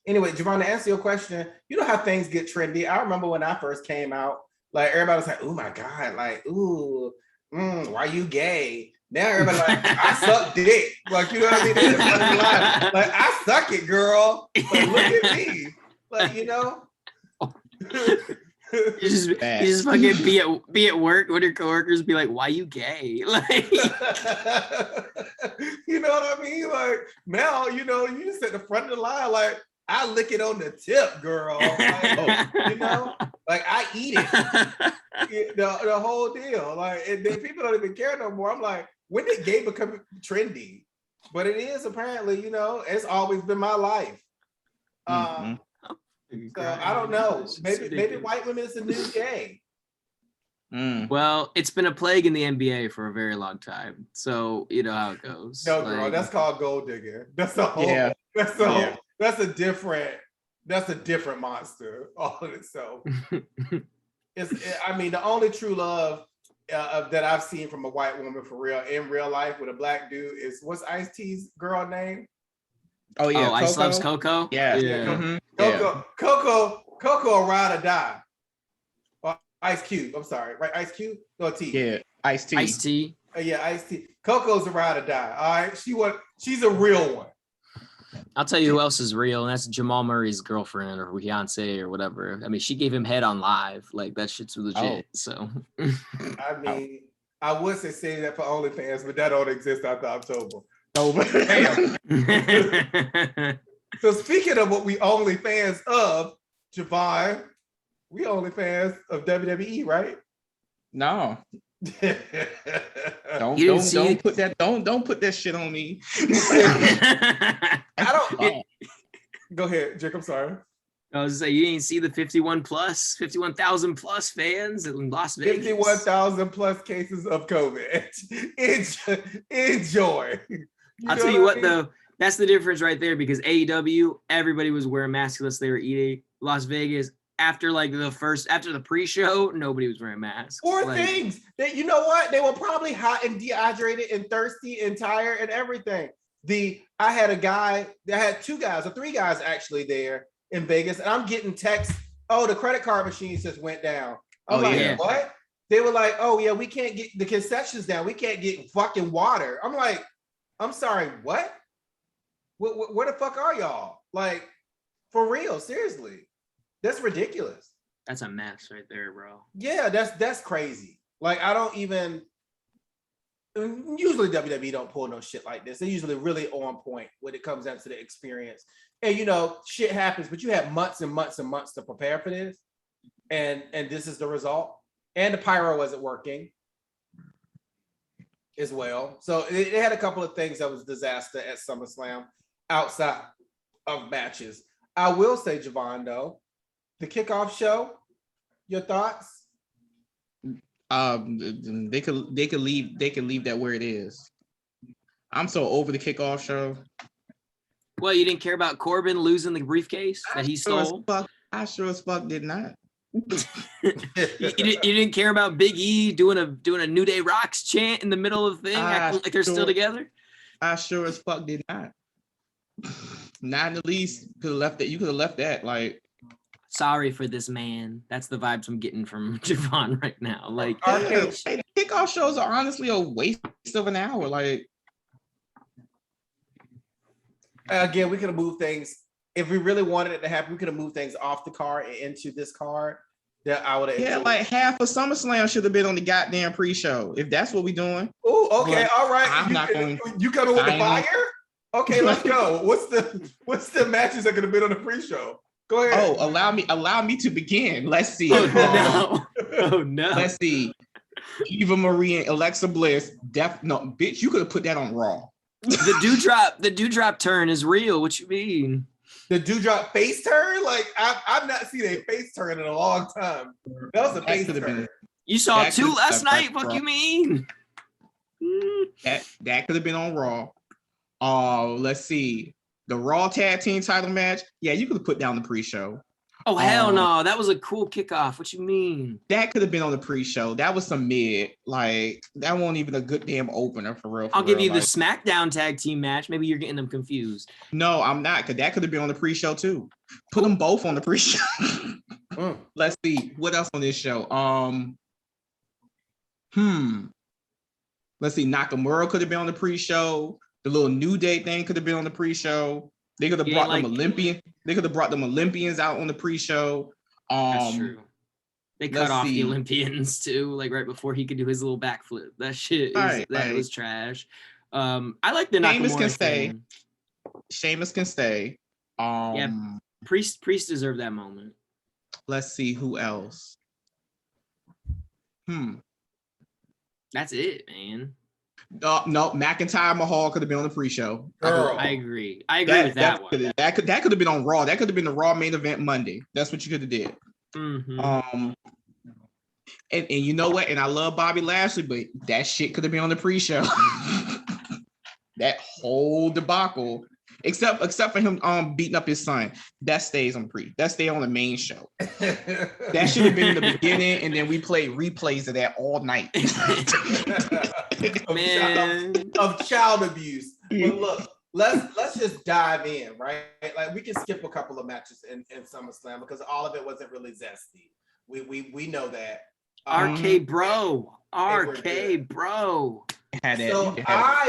Anyway, Javon, to answer your question, you know how things get trendy. I remember when I first came out, like everybody was like, "Oh my god!" Like, "Ooh, why you gay?" Now everybody like, "I suck dick." Like, you know what I mean? Like, I suck it, girl. Like, look at me. Like,
You just fucking be at work when your coworkers be like, "Why you gay?" Like,
you know what I mean? Like now, you just at the front of the line, like. I lick it on the tip, girl. Like, like I eat it. The whole deal. Like, and then people don't even care no more. I'm like, when did gay become trendy? But it is apparently, it's always been my life. So I don't know. Maybe white women is the new gay.
Well, it's been a plague in the NBA for a very long time. So you know how it goes.
No, girl, that's called gold digging. That's the whole. Yeah. That's the whole. That's a different monster all in itself. The only true love that I've seen from a white woman for real in real life with a black dude is what's Ice-T's girl name?
Oh yeah,
Ice loves Coco.
Yeah.
Mm-hmm. Coco ride or die. Or Ice Cube. I'm sorry, right? Ice Cube? No T.
Yeah, Ice-T.
Ice-T.
Yeah, Ice-T. Coco's a ride or die. All right, she's a real one.
I'll tell you who else is real, and that's Jamal Murray's girlfriend or fiance or whatever. She gave him head on live. Like, that shit's legit. So,
I would say that for OnlyFans, but that don't exist after October. So speaking of what we OnlyFans of, Javon, we OnlyFans of WWE, right?
No. Don't put that shit on me.
Go ahead, Jake. I'm sorry.
I was say you didn't see the 51,000 plus fans in Las Vegas.
51,000 plus cases of COVID. Enjoy.
I'll tell you what though, that's the difference right there, because AEW, everybody was wearing masks unless they were eating. Las Vegas, after the pre-show, nobody was wearing masks.
Things that, you know what? They were probably hot and dehydrated and thirsty and tired and everything. I had 2 guys or 3 guys actually there in Vegas, and I'm getting texts. Oh, the credit card machines just went down. I'm what? They were like, oh yeah, we can't get the concessions down. We can't get fucking water. I'm like, I'm sorry, what? Where the fuck are y'all? Like, for real, seriously. That's ridiculous.
That's a mess right there, bro.
Yeah, that's crazy. Like, I don't even. Usually WWE don't pull no shit like this. They're usually really on point when it comes down to the experience. And shit happens, but you have months and months and months to prepare for this. And this is the result. And the pyro wasn't working as well. So it had a couple of things that was disaster at SummerSlam outside of matches. I will say, Javon, though, the kickoff show, your thoughts?
They could leave that where it is. I'm so over the kickoff show.
Well, you didn't care about Corbin losing the briefcase that he stole?
I sure as fuck did not.
you didn't care about Big E doing a New Day Rocks chant in the middle of the thing, acting like they're still together?
I sure as fuck did not. Not in the least. You could have left that like.
Sorry for this man. That's the vibes I'm getting from Javon right now. Like,
the kickoff shows are honestly a waste of an hour. Like,
Again, we could have moved things. If we really wanted it to happen, we could have moved things off the card and into this card. That I would have.
Yeah, like half of SummerSlam should have been on the goddamn pre-show. If that's what we doing.
Oh, okay,
But
all right.
I'm not going.
You coming with
I
the
ain't
fire? Okay, let's go. What's the matches that could have been on the pre-show? Go ahead.
Oh, allow me to begin. Let's see.
Oh no! Oh no!
Let's see. Eva Marie and Alexa Bliss. No, bitch, you could have put that on Raw.
The dewdrop turn is real. What you mean?
The dewdrop face turn? Like I've not seen a face turn in a long time. That was a face turn.
You saw
That
two
could've-
last
that-
night.
that-
What you mean?
That could have been on Raw. Let's see. The Raw Tag Team title match. Yeah, you could have put down the pre-show.
Oh hell no! That was a cool kickoff. What you mean?
That could have been on the pre-show. That was some mid. Like that wasn't even a good damn opener for real.
I'll give you
like,
the SmackDown tag team match. Maybe you're getting them confused.
No, I'm not, because that could have been on the pre-show too. Put them both on the pre-show. Let's see what else on this show. Let's see. Nakamura could have been on the pre-show. The little New Day thing could have been on the pre-show. They could have brought them Olympian. They could have brought them Olympians out on the pre-show.
That's true. They cut
let's
off
see.
the Olympians too, like right before he could do his little backflip. That shit was trash. I like the
Sheamus
Nakamura
can stay.
thing.
Sheamus can stay.
Priest deserved that moment.
Let's see who else.
That's it, man.
No, McIntyre Mahal could have been on the pre-show.
I agree with that one.
That could have been on Raw. That could have been the Raw main event Monday. That's what you could have did.
Mm-hmm.
And you know what? And I love Bobby Lashley, but that shit could have been on the pre-show. That whole debacle, except for him beating up his son, that stays on That stay on the main show. That should have been in the beginning, and then we played replays of that all night.
of child abuse. But look, let's just dive in, right? Like we can skip a couple of matches in SummerSlam because all of it wasn't really zesty. We know that.
RK Bro.
I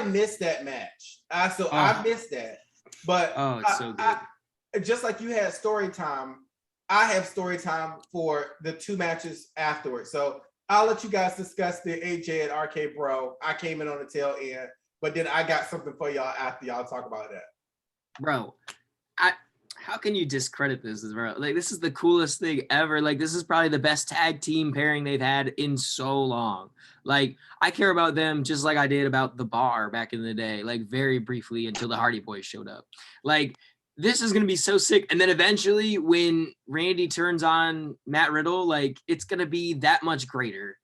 missed that match. I missed that. But
it's so good.
Just like you had story time, I have story time for the two matches afterwards. So I'll let you guys discuss the AJ and RK Bro. I came in on the tail end, but then I got something for y'all after y'all talk about that.
Bro, how can you discredit this, bro? Like, this is the coolest thing ever. Like, this is probably the best tag team pairing they've had in so long. Like, I care about them just like I did about The Bar back in the day, like very briefly until the Hardy Boys showed up. Like, this is going to be so sick. And then eventually when Randy turns on Matt Riddle, like, it's going to be that much greater.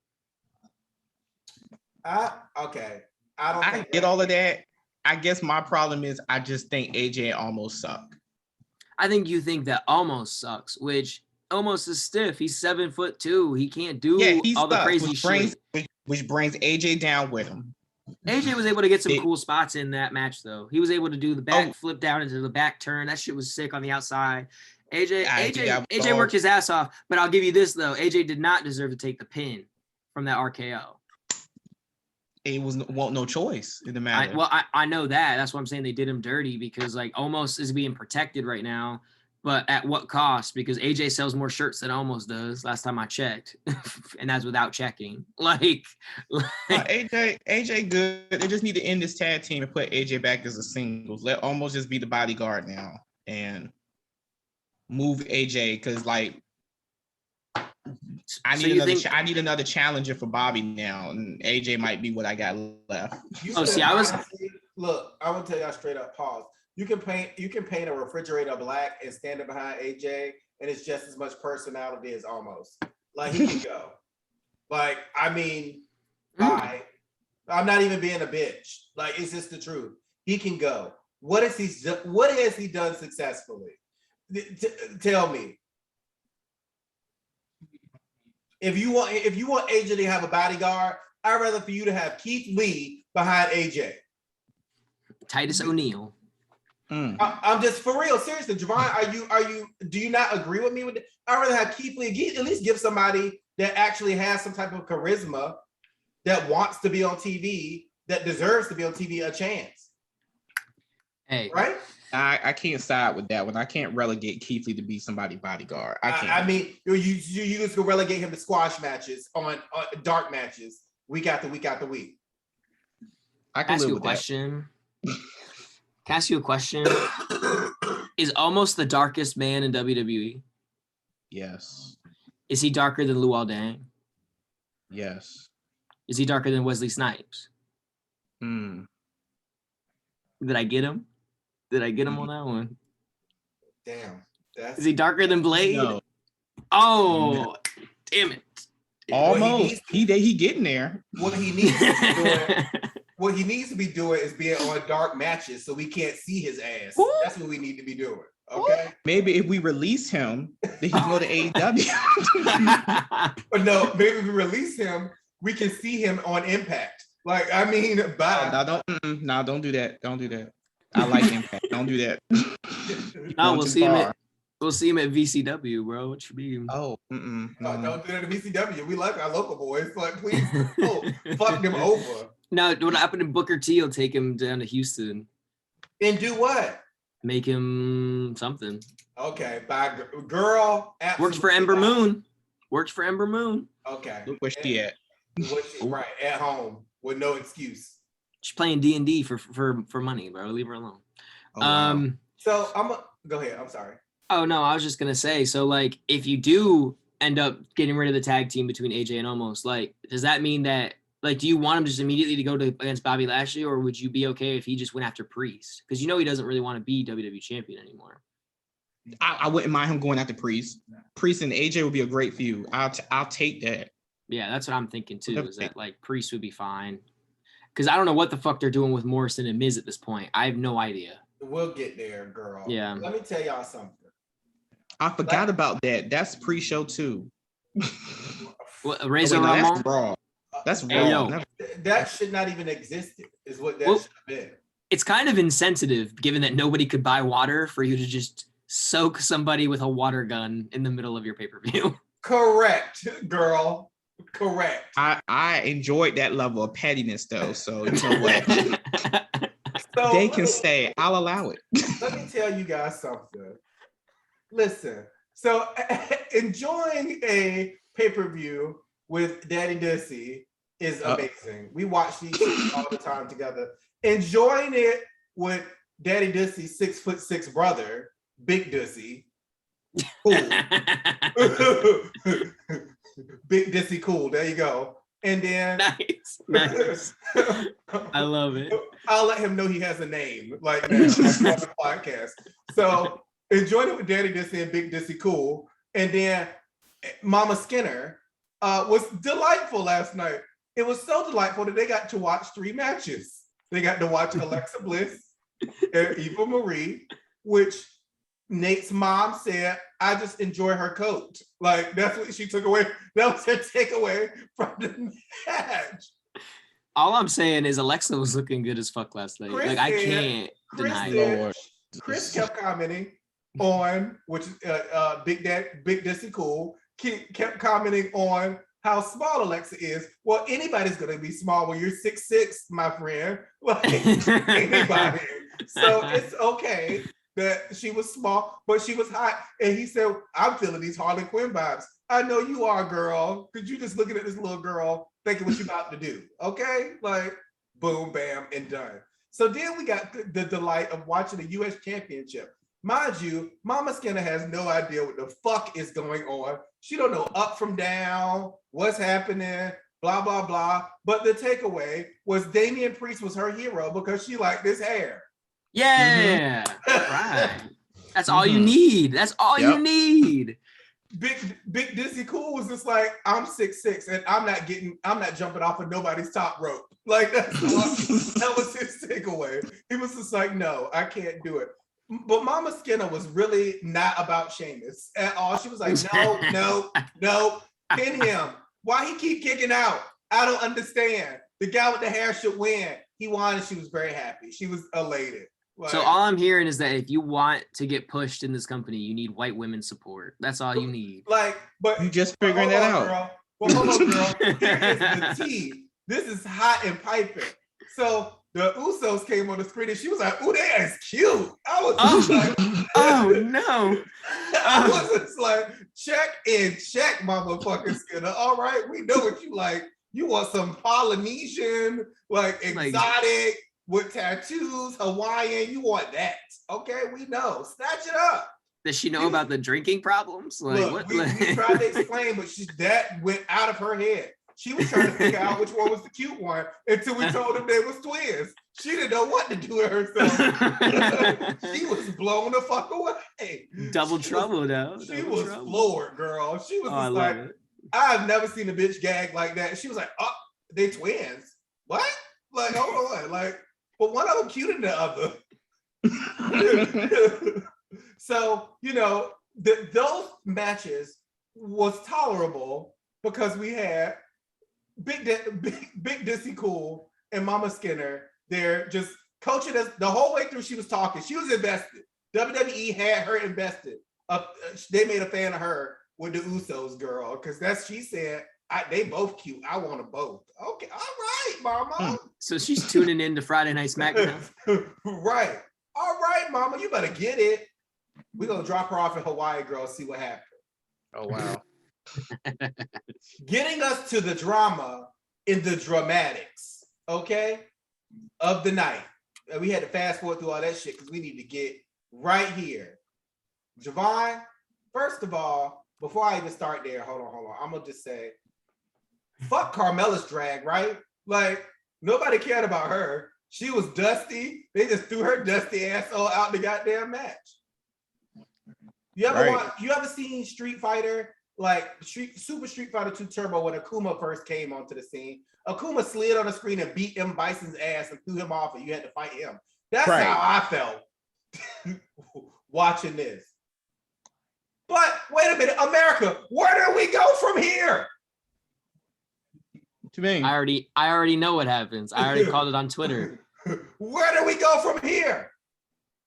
Okay. I
get all of that. I guess my problem is I just think AJ almost sucked.
I think you think that almost sucks, which almost is stiff. He's 7'2". He can't do all the crazy shit.
Which brings AJ down with him.
AJ was able to get some cool spots in that match, though. He was able to do the back flip down into the back turn. That shit was sick on the outside. AJ worked his ass off, but I'll give you this, though. AJ did not deserve to take the pin from that RKO.
It was no choice in the matter.
I know that. That's why I'm saying they did him dirty because like Almost is being protected right now, but at what cost? Because AJ sells more shirts than Almost does. Last time I checked, and that's without checking.
AJ good. They just need to end this tag team and put AJ back as a singles. Let Almost just be the bodyguard now and move AJ because like. I need another challenger for Bobby now, and AJ might be what I got left.
Look, I will tell y'all straight up. Pause. You can paint a refrigerator black and stand it behind AJ, and it's just as much personality as Almost. Like he can go. Like I mean, I'm not even being a bitch. Like it's just the truth. He can go. What has he done successfully? Tell me. If you want AJ to have a bodyguard, I'd rather for you to have Keith Lee behind AJ.
Titus O'Neil.
I'm just for real, seriously, Javon. Do you not agree with me with that? I'd rather have Keith Lee at least give somebody that actually has some type of charisma, that wants to be on TV, that deserves to be on TV a chance.
Hey,
right?
I can't side with that one. I can't relegate Keith Lee to be somebody's bodyguard. I can't.
I mean, you just go relegate him to squash matches on dark matches week after week after week.
I can
ask
live
you a
with
question. Can I ask you a question? Is Almost the darkest man in WWE?
that. Yes.
Is he darker than Luol Deng?
Yes.
Is he darker than Wesley Snipes?
Hmm.
Did I get him? Did I get him on that one?
Damn.
Is he darker than Blade?
No.
Oh, damn it.
Almost. He getting there.
What he needs to be doing, what he needs to be doing is being on dark matches so we can't see his ass.
Ooh.
That's what we need to be doing. Okay.
Maybe if we release him, then he can go to AEW.
But no, maybe if we release him, we can see him on Impact. Like, I mean, bye.
Don't do that. Don't do that. I like Impact. Don't do that.
No, we'll see him at VCW, bro. What you mean?
Oh,
No, don't do that at VCW. We like our local boys. Like, please, fuck them over.
No, what happened in Booker T will take him down to Houston.
And do what?
Make him something.
Okay, bye, girl.
Works for Ember Moon. Works for Ember Moon.
Okay.
Look where she at.
Right, at home with no excuse.
She's playing D&D for money, bro. Leave her alone.
Oh, wow.
So go ahead. I'm sorry.
Oh no, I was just gonna say. So like, if you do end up getting rid of the tag team between AJ and Almost, like, does that mean that, like, do you want him just immediately to go against Bobby Lashley, or would you be okay if he just went after Priest? Because he doesn't really want to be WWE champion anymore.
I wouldn't mind him going after Priest. Priest and AJ would be a great feud. I'll take that.
Yeah, that's what I'm thinking too. Is that like Priest would be fine? Because I don't know what the fuck they're doing with Morrison and Miz at this point. I have no idea.
We'll get there, girl.
Yeah.
Let me tell y'all something.
I forgot about that. That's pre-show too.
Razor
That's
Ramon.
raw. That's raw.
Hey, yo.
That should not even exist. Is what that should have been.
It's kind of insensitive, given that nobody could buy water, for you to just soak somebody with a water gun in the middle of your pay-per-view.
Correct, girl. Correct.
I enjoyed that level of pettiness though. So you know what?
So,
they can stay. I'll allow it.
Let me tell you guys something. Listen. So enjoying a pay-per-view with Daddy Dussy is amazing. We watch these all the time together. Enjoying it with Daddy Dussy's 6'6" brother, Big Dussy. Cool. Big Dussy, cool. There you go. And then
nice. I love it.
I'll let him know he has a name like that on the podcast. So enjoying it with Daddy Dussy and Big Dussy, cool. And then Mama Skinner was delightful last night. It was so delightful that they got to watch 3 matches. They got to watch Alexa Bliss and Eva Marie, which Nate's mom said, I just enjoy her coat. Like, that's what she took away. That was her takeaway from the match.
All I'm saying is Alexa was looking good as fuck last night.
Chris
like, I can't deny it.
Chris kept commenting on, which Big Dussy cool, kept commenting on how small Alexa is. Well, anybody's gonna be small when you're 6'6", my friend. Like, anybody. So it's okay that she was small, but she was hot. And he said, I'm feeling these Harley Quinn vibes. I know you are, girl, because you just looking at this little girl thinking what you about to do. Okay? Like, boom, bam, and done. So then we got the delight of watching the U.S. Championship. Mind you, Mama Skinner has no idea what the fuck is going on. She don't know up from down, what's happening, blah, blah, blah. But the takeaway was Damian Priest was her hero because she liked this hair.
Yeah. Right. That's all you need. That's all you need.
Big Dizzy Cool was just like, I'm 6'6" and I'm not jumping off of nobody's top rope. Like that was his takeaway. He was just like, no, I can't do it. But Mama Skinner was really not about Sheamus at all. She was like, no, pin him. Why he keep kicking out? I don't understand. The guy with the hair should win. He won and she was very happy. She was elated. Like,
so all I'm hearing is that if you want to get pushed in this company, you need white women support. That's all you need.
Like, but
you just figuring that out.
Girl. Well, hold on, girl. Here is the tea. This is hot and piping. So the Usos came on the screen and she was like, "Ooh, they is cute." I was like,
oh no.
I was just like, check, motherfucker Skinner. All right, we know what you like. You want some Polynesian, like exotic with tattoos, Hawaiian. You want that? Okay, we know. Snatch it up.
Does she know about the drinking problems? Like,
look,
what?
We tried to explain, but that went out of her head. She was trying to figure out which one was the cute one until we told them they was twins. She didn't know what to do with herself. She was blown the fuck away.
Double trouble, though.
She was floored, girl. She was just like, I've never seen a bitch gag like that. She was like, "Oh, they twins? What? Like, hold on. Like, but one of them cuter than the other." So, those matches was tolerable because we had Big Dissy Cool and Mama Skinner there just coaching us the whole way through. She was talking. She was invested. WWE had her invested. They made a fan of her with the Usos, girl, because she said, they both cute. I want them both. Okay, all right, Mama.
So she's tuning in to Friday Night SmackDown.
Right. All right, Mama, you better get it. We're going to drop her off in Hawaii, girl, see what happens.
Oh, wow.
Getting us to the drama in the dramatics, okay, of the night. We had to fast forward through all that shit because we need to get right here. Javon, first of all, before I even start there, hold on. I'm going to just say, fuck Carmella's drag, right? Like, nobody cared about her. She was dusty. They just threw her dusty asshole out the goddamn match. You ever seen Street Fighter, like Super Street Fighter 2 Turbo when Akuma first came onto the scene? Akuma slid on the screen and beat M. Bison's ass and threw him off, and you had to fight him. That's how I felt watching this. But wait a minute, America, where do we go from here?
To me,
I already know what happens. I already called it on Twitter.
Where do we go from here?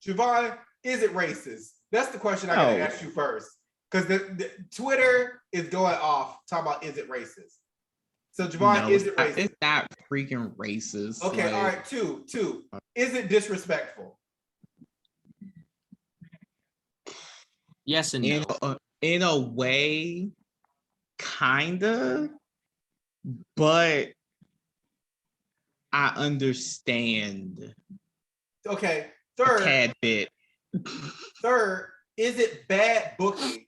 Javon, is it racist? That's the question I gotta ask you first. Because the Twitter is going off talking about, is it racist? So Javon, is it racist?
It's not freaking racist.
Okay, all right, two. Is it disrespectful?
Yes and no.
In a way, kinda, but I understand.
Okay,
a tad bit.
Third, is it bad booking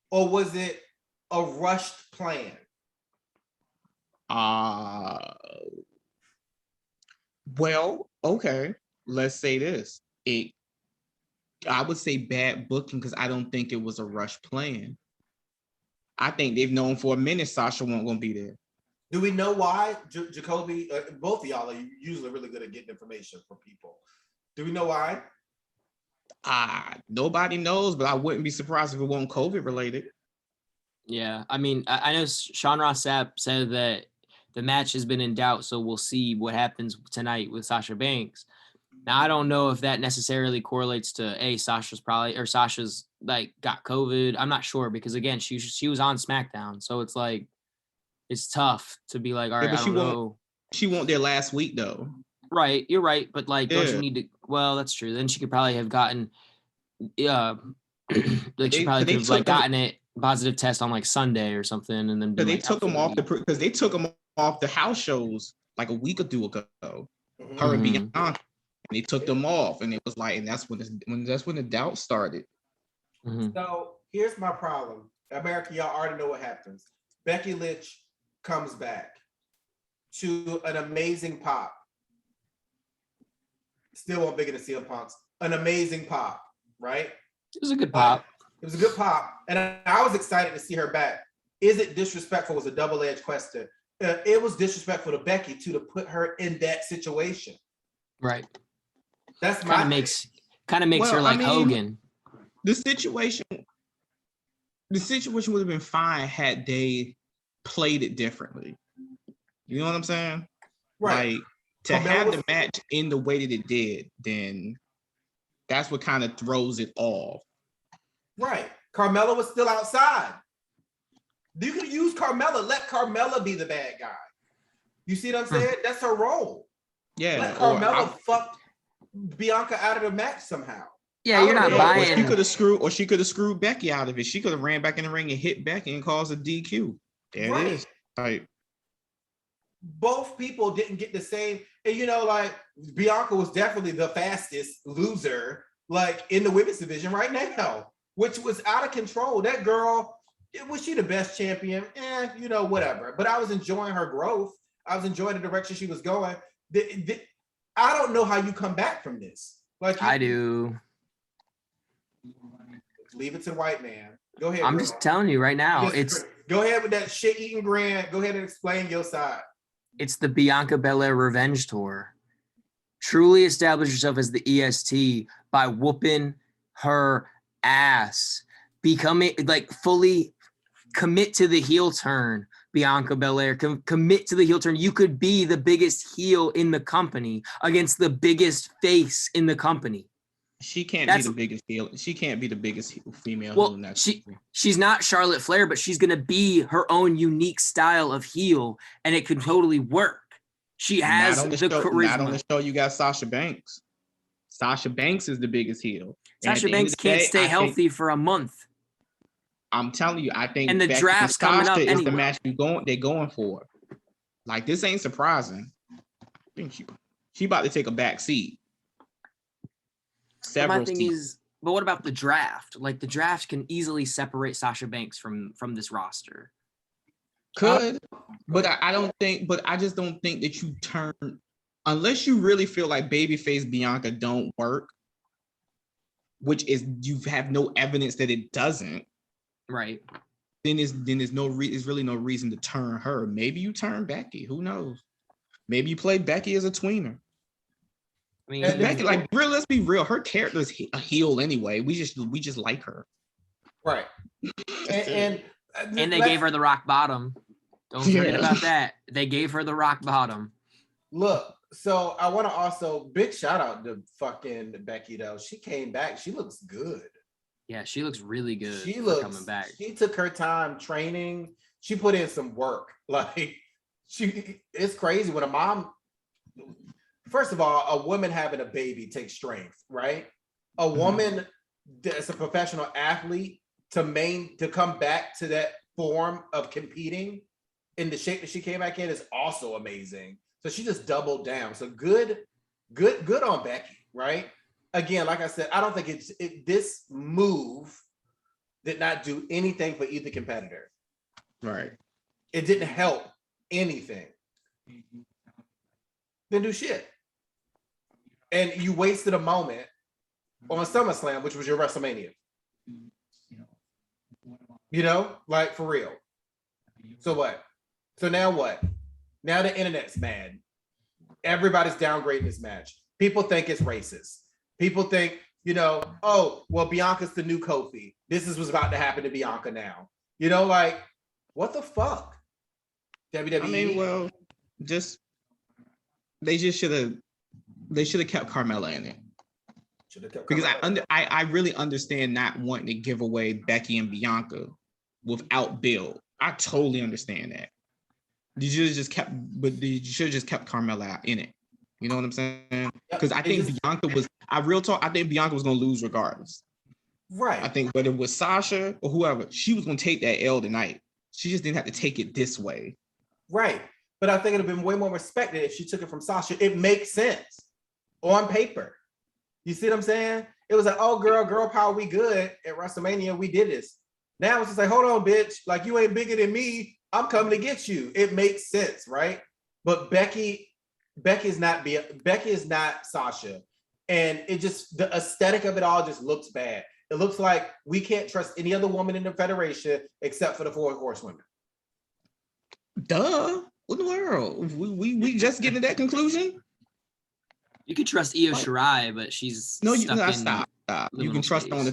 or was it a rushed plan?
Well, okay. Let's say this. I would say bad booking because I don't think it was a rush plan. I think they've known for a minute Sasha wasn't going to be there.
Do we know why? Jacoby, both of y'all are usually really good at getting information from people. Do we know why?
Nobody knows, but I wouldn't be surprised if it wasn't COVID related.
Yeah, I mean, I know Sean Ross Sapp said that the match has been in doubt, so we'll see what happens tonight with Sasha Banks. Now, I don't know if that necessarily correlates to Sasha's like got COVID. I'm not sure because again, she was on SmackDown, so it's like it's tough to be like, all right, I don't know.
She won't there last week though.
Right, you're right, but like, don't you need to? Well, that's true. Then she could probably have gotten, like she probably could have like gotten it positive test on like Sunday or something, and then
they took them off because they took them off the house shows like a week or two ago. Mm-hmm. Her and Bianca, and they took them off, and it was like, and that's when the doubt started.
Mm-hmm.
So here's my problem, America. Y'all already know what happens. Becky Lynch comes back to an amazing pop. Still won't bigger than CM Punk's. An amazing pop, right?
It was a good pop.
It was a good pop. And I was excited to see her back. Is it disrespectful was a double-edged question. It was disrespectful to Becky, too, to put her in that situation.
Right.
That's my
kind of makes her like Hogan.
The situation would have been fine had they played it differently. You know what I'm saying?
Right.
Like, to have the match in the way that it did, then that's what kind of throws it off.
Right. Carmella was still outside. You could use Carmella. Let Carmella be the bad guy. You see what I'm saying? That's her role.
Yeah,
Let
or
Carmella fuck Bianca out of the match somehow.
Yeah, you're not buying.
Or she could have screwed Becky out of it. She could have ran back in the ring and hit Becky and caused a DQ. There it is. Like,
both people didn't get the same, and like Bianca was definitely the fastest loser, like in the women's division right now, which was out of control. That girl, was she the best champion? Whatever. But I was enjoying her growth. I was enjoying the direction she was going. I don't know how you come back from this. Like
I do.
Leave it to the white man. Go ahead.
I'm
girl.
just telling you right now.
Go ahead with that shit-eating grin. Go ahead and explain your side.
It's the Bianca Belair Revenge Tour. Truly establish yourself as the EST by whooping her ass. Becoming fully commit to the heel turn, Bianca Belair. Commit to the heel turn. You could be the biggest heel in the company against the biggest face in the company.
She can't be the biggest heel. She can't be the biggest female heel in that.
She's not Charlotte Flair, but she's gonna be her own unique style of heel, and it could totally work. She has charisma.
Not on the show, you got Sasha Banks. Sasha Banks is the biggest heel.
Sasha Banks can't stay healthy for a month.
I'm telling you, I think.
And the draft's coming up
anyway. Is the match they're going for. Like, this ain't surprising. I think she about to take a back seat.
But what about the draft? Like, the draft can easily separate Sasha Banks from this roster.
Could, but I don't think. But I just don't think that you turn, unless you really feel like babyface Bianca don't work, which is you have no evidence that it doesn't.
Right.
Then there's really no reason to turn her. Maybe you turn Becky. Who knows? Maybe you play Becky as a tweener. I mean, Becky, let's be real. Her character's a heel anyway. We just like her,
right? And
they gave her the rock bottom. Don't forget about that. They gave her the rock bottom.
Look, so I want to also big shout out to fucking Becky though. She came back. She looks good.
Yeah, she looks really good.
She looks
coming back.
She took her time training. She put in some work. Like it's crazy when a mom. First of all, a woman having a baby takes strength, right? A woman that's a professional athlete to come back to that form of competing in the shape that she came back in is also amazing. So she just doubled down. So good on Becky, right? Again, like I said, I don't think this move did not do anything for either competitor.
Right.
It didn't help anything. Didn't do shit. And you wasted a moment on SummerSlam, which was your WrestleMania. Like for real. So what? So now what? Now the internet's mad. Everybody's downgrading this match. People think it's racist. People think, oh, well, Bianca's the new Kofi. This is what's about to happen to Bianca now. What the fuck? WWE.
I mean, well, they should have kept Carmella in it. Because I really understand not wanting to give away Becky and Bianca without build. I totally understand that. You should have just kept Carmella out in it. You know what I'm saying? Because I think Bianca was. I think Bianca was gonna lose regardless.
Right.
I think whether it was Sasha or whoever, she was gonna take that L tonight. She just didn't have to take it this way.
Right. But I think it'd have been way more respected if she took it from Sasha. It makes sense on paper. You see what I'm saying? It was like, oh, girl power, we good. At WrestleMania, we did this. Now it's just like, hold on, bitch. Like, you ain't bigger than me. I'm coming to get you. It makes sense, right? But Becky is not Sasha. And it just, the aesthetic of it all just looks bad. It looks like we can't trust any other woman in the federation except for the 4 horsewomen.
Duh. What in the world? We just getting to that conclusion?
You can trust Io Shirai, but she's
stop. You can trust on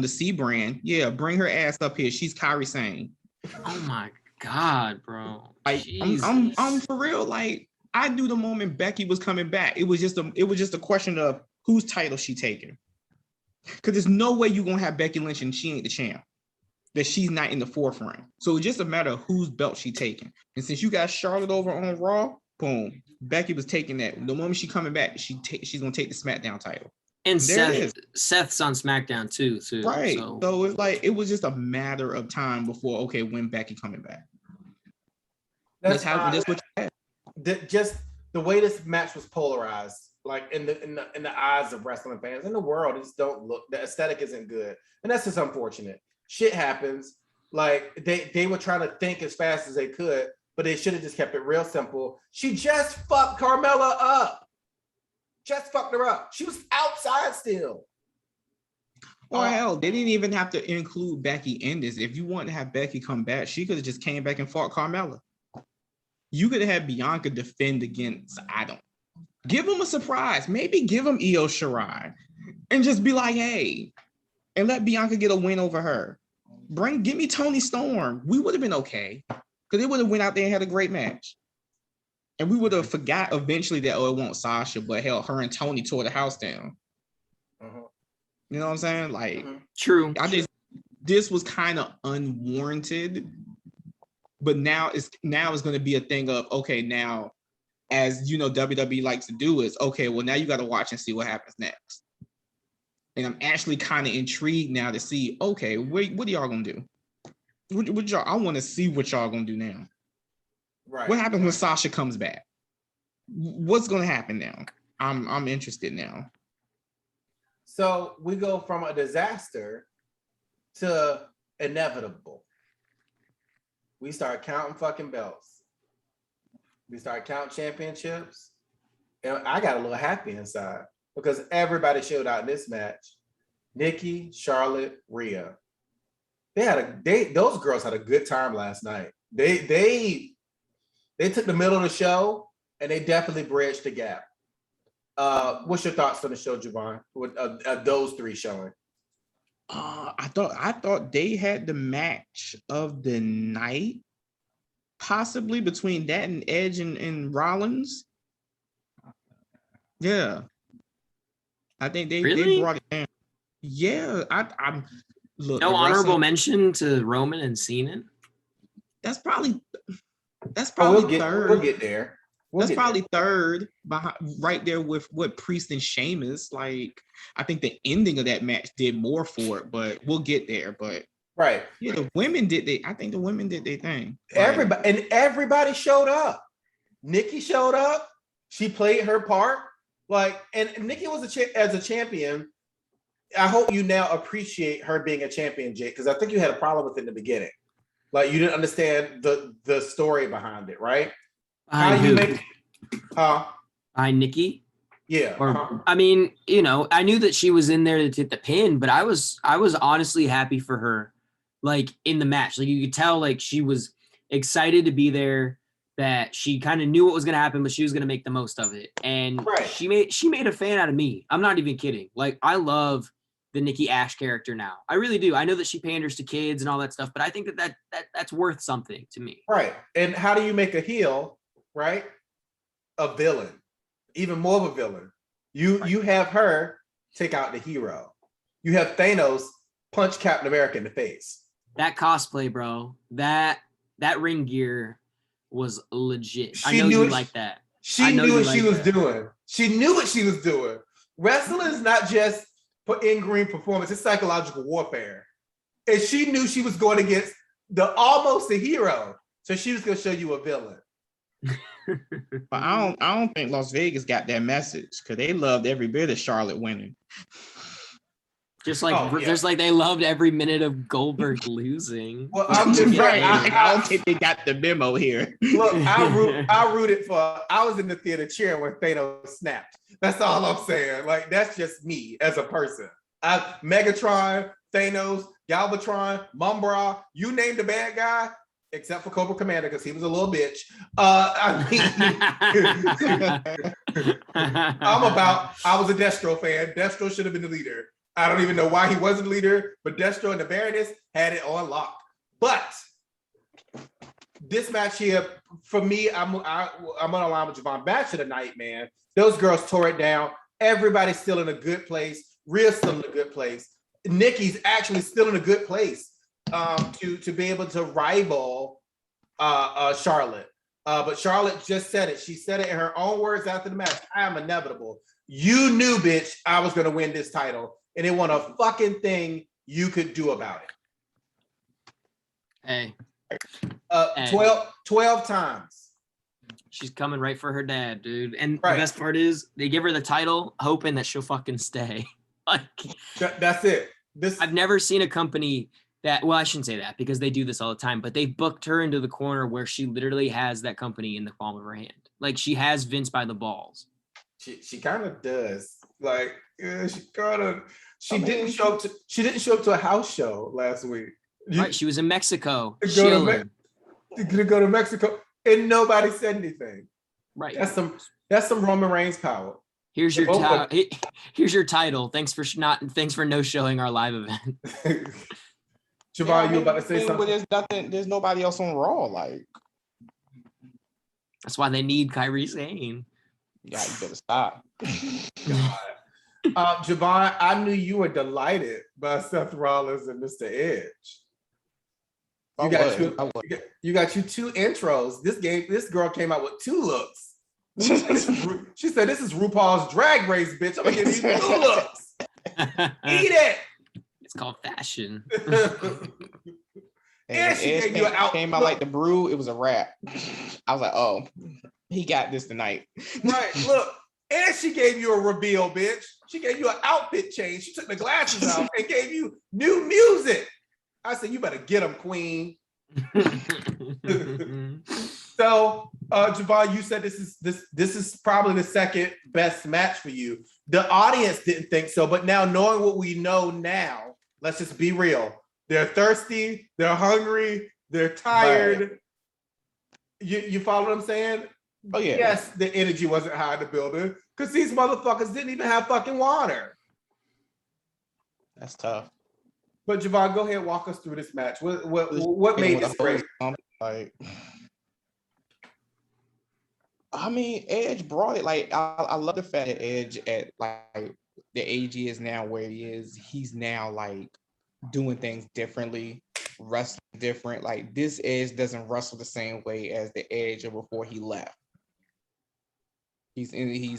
the C brand. Yeah, bring her ass up here. She's Kairi Sane.
Oh my God, bro.
Like, I'm for real. Like, I knew the moment Becky was coming back. It was just a question of whose title she taking. Because there's no way you're gonna have Becky Lynch and she ain't the champ. That she's not in the forefront. So it's just a matter of whose belt she taking. And since you got Charlotte over on Raw, Boom. Becky was taking that. The moment she coming back, she's gonna take the SmackDown title.
And
There it is.
Seth's on SmackDown too.
Right.
So
So it was just a matter of time before, okay, when Becky coming back. That's what you had.
Just the way this match was polarized, like in the eyes of wrestling fans in the world, it just don't look. The aesthetic isn't good, and that's just unfortunate. Shit happens. Like they were trying to think as fast as they could, but they should have just kept it real simple. She just fucked Carmella up. Just fucked her up. She was outside still.
Or hell, they didn't even have to include Becky in this. If you want to have Becky come back, she could have just came back and fought Carmella. You could have had Bianca defend against Adam. Give them a surprise. Maybe give them Io Shirai and just be like, hey, and let Bianca get a win over her. Give me Toni Storm. We would have been okay because they would have went out there and had a great match. And we would have forgot eventually that, it won't Sasha, but hell, her and Tony tore the house down.
Uh-huh.
You know what I'm saying? Like,
true.
This was kind of unwarranted, but now it's going to be a thing of, okay, now, as you know, WWE likes to do is, okay, well, now you got to watch and see what happens next. And I'm actually kind of intrigued now to see, okay, what are y'all going to do? I want to see what y'all going to do now.
Right.
What happens when Sasha comes back? What's going to happen now? I'm interested now.
So we go from a disaster to inevitable. We start counting fucking belts. We start counting championships. And I got a little happy inside because everybody showed out in this match. Nikki, Charlotte, Rhea. Those girls had a good time last night. They took the middle of the show and they definitely bridged the gap. What's your thoughts on the show, Javon? With those three showing?
I thought they had the match of the night, possibly between that and Edge and Rollins. Yeah, I think they brought it down. Yeah, I'm look.
No honorable mention to Roman and Cena.
That's
probably third.
We'll get there.
Third, behind, right there with what Priest and Sheamus. Like, I think the ending of that match did more for it, but we'll get there. But
right,
yeah, the women did I think the women did their thing.
Everybody showed up. Nikki showed up. She played her part. Like, and Nikki was as a champion. I hope you now appreciate her being a champion, Jake, because I think you had a problem with it in the beginning. Like, you didn't understand the story behind it, right?
Behind Nikki?
Yeah.
I mean, you know, I knew that she was in there to hit the pin, but I was honestly happy for her, like, in the match. Like, you could tell, like, she was excited to be there, that she kind of knew what was going to happen, but she was going to make the most of it. And she made a fan out of me. I'm not even kidding. Like, I love the Nikki Ash character now. I really do. I know that she panders to kids and all that stuff, but I think that's worth something to me.
Right. And how do you make a heel, right? A villain, even more of a villain. You have her take out the hero. You have Thanos punch Captain America in the face.
That cosplay, bro, that ring gear was legit. I know you like that.
She knew what she was doing. She knew what she was doing. Wrestling is not just for in-ring performance, it's psychological warfare. And she knew she was going against almost a hero. So she was going to show you a villain.
But I don't think Las Vegas got that message because they loved every bit of Charlotte winning.
Just like they loved every minute of Goldberg losing.
Well, I'm just
right. I don't think they got the memo here.
Look, I rooted for. I was in the theater cheering when Thanos snapped. That's all I'm saying. Like, that's just me as a person. Megatron, Thanos, Galvatron, Mumbra, you name the bad guy, except for Cobra Commander because he was a little bitch. I was a Destro fan. Destro should have been the leader. I don't even know why he wasn't leader, but Destro and the Baroness had it on lock. But this match here, for me, I'm gonna align with Javon. Match of the night, man. Those girls tore it down. Everybody's still in a good place. Rhea's still in a good place. Nikki's actually still in a good place to be able to rival Charlotte. But Charlotte just said it. She said it in her own words after the match. I am inevitable. You knew, bitch, I was going to win this title. And it wasn't a fucking thing you could do about
Hey.
it. 12 times.
She's coming right for her dad, dude. And
Right.
the best part is they give her the title hoping that she'll fucking stay. Like,
That's it.
I've never seen a company that, well, I shouldn't say that because they do this all the time, but they booked her into the corner where she literally has that company in the palm of her hand. Like, she has Vince by the balls.
She kind of does. Like, yeah, she didn't show up to a house show last week.
Right, she was in Mexico.
To go to Mexico and nobody said anything.
Right.
That's some Roman Reigns power.
Here's your here's your title. Thanks for no showing our live event.
Javon, you about to say something?
But there's nobody else on Raw. Like,
that's why they need Kairi Sane.
Yeah, you better stop.
Javon, I knew you were delighted by Seth Rollins and Mr. Edge. You got you two intros. This girl came out with two looks. She said, "This is RuPaul's Drag Race, bitch. I'm gonna give you two looks. Eat it."
It's called fashion.
And she gave you an outfit.
Came out like the brew. It was a wrap. I was like, "Oh, he got this tonight."
Right. Look, and she gave you a reveal, bitch. She gave you an outfit change. She took the glasses out and gave you new music. I said, "You better get them, queen." So, Javon, you said this is probably the second best match for you. The audience didn't think so, but now knowing what we know now, let's just be real. They're thirsty, they're hungry, they're tired. Right. You follow what I'm saying?
Oh yeah.
Yes, the energy wasn't high in the building because these motherfuckers didn't even have fucking water.
That's tough.
But Javon, go ahead, walk us through this match. What made this great?
Like, I mean, Edge brought it. Like, I love the fact that Edge at like the age he is now, where he is, he's now like doing things differently, wrestling different. Like, this Edge doesn't wrestle the same way as the Edge of before he left. He's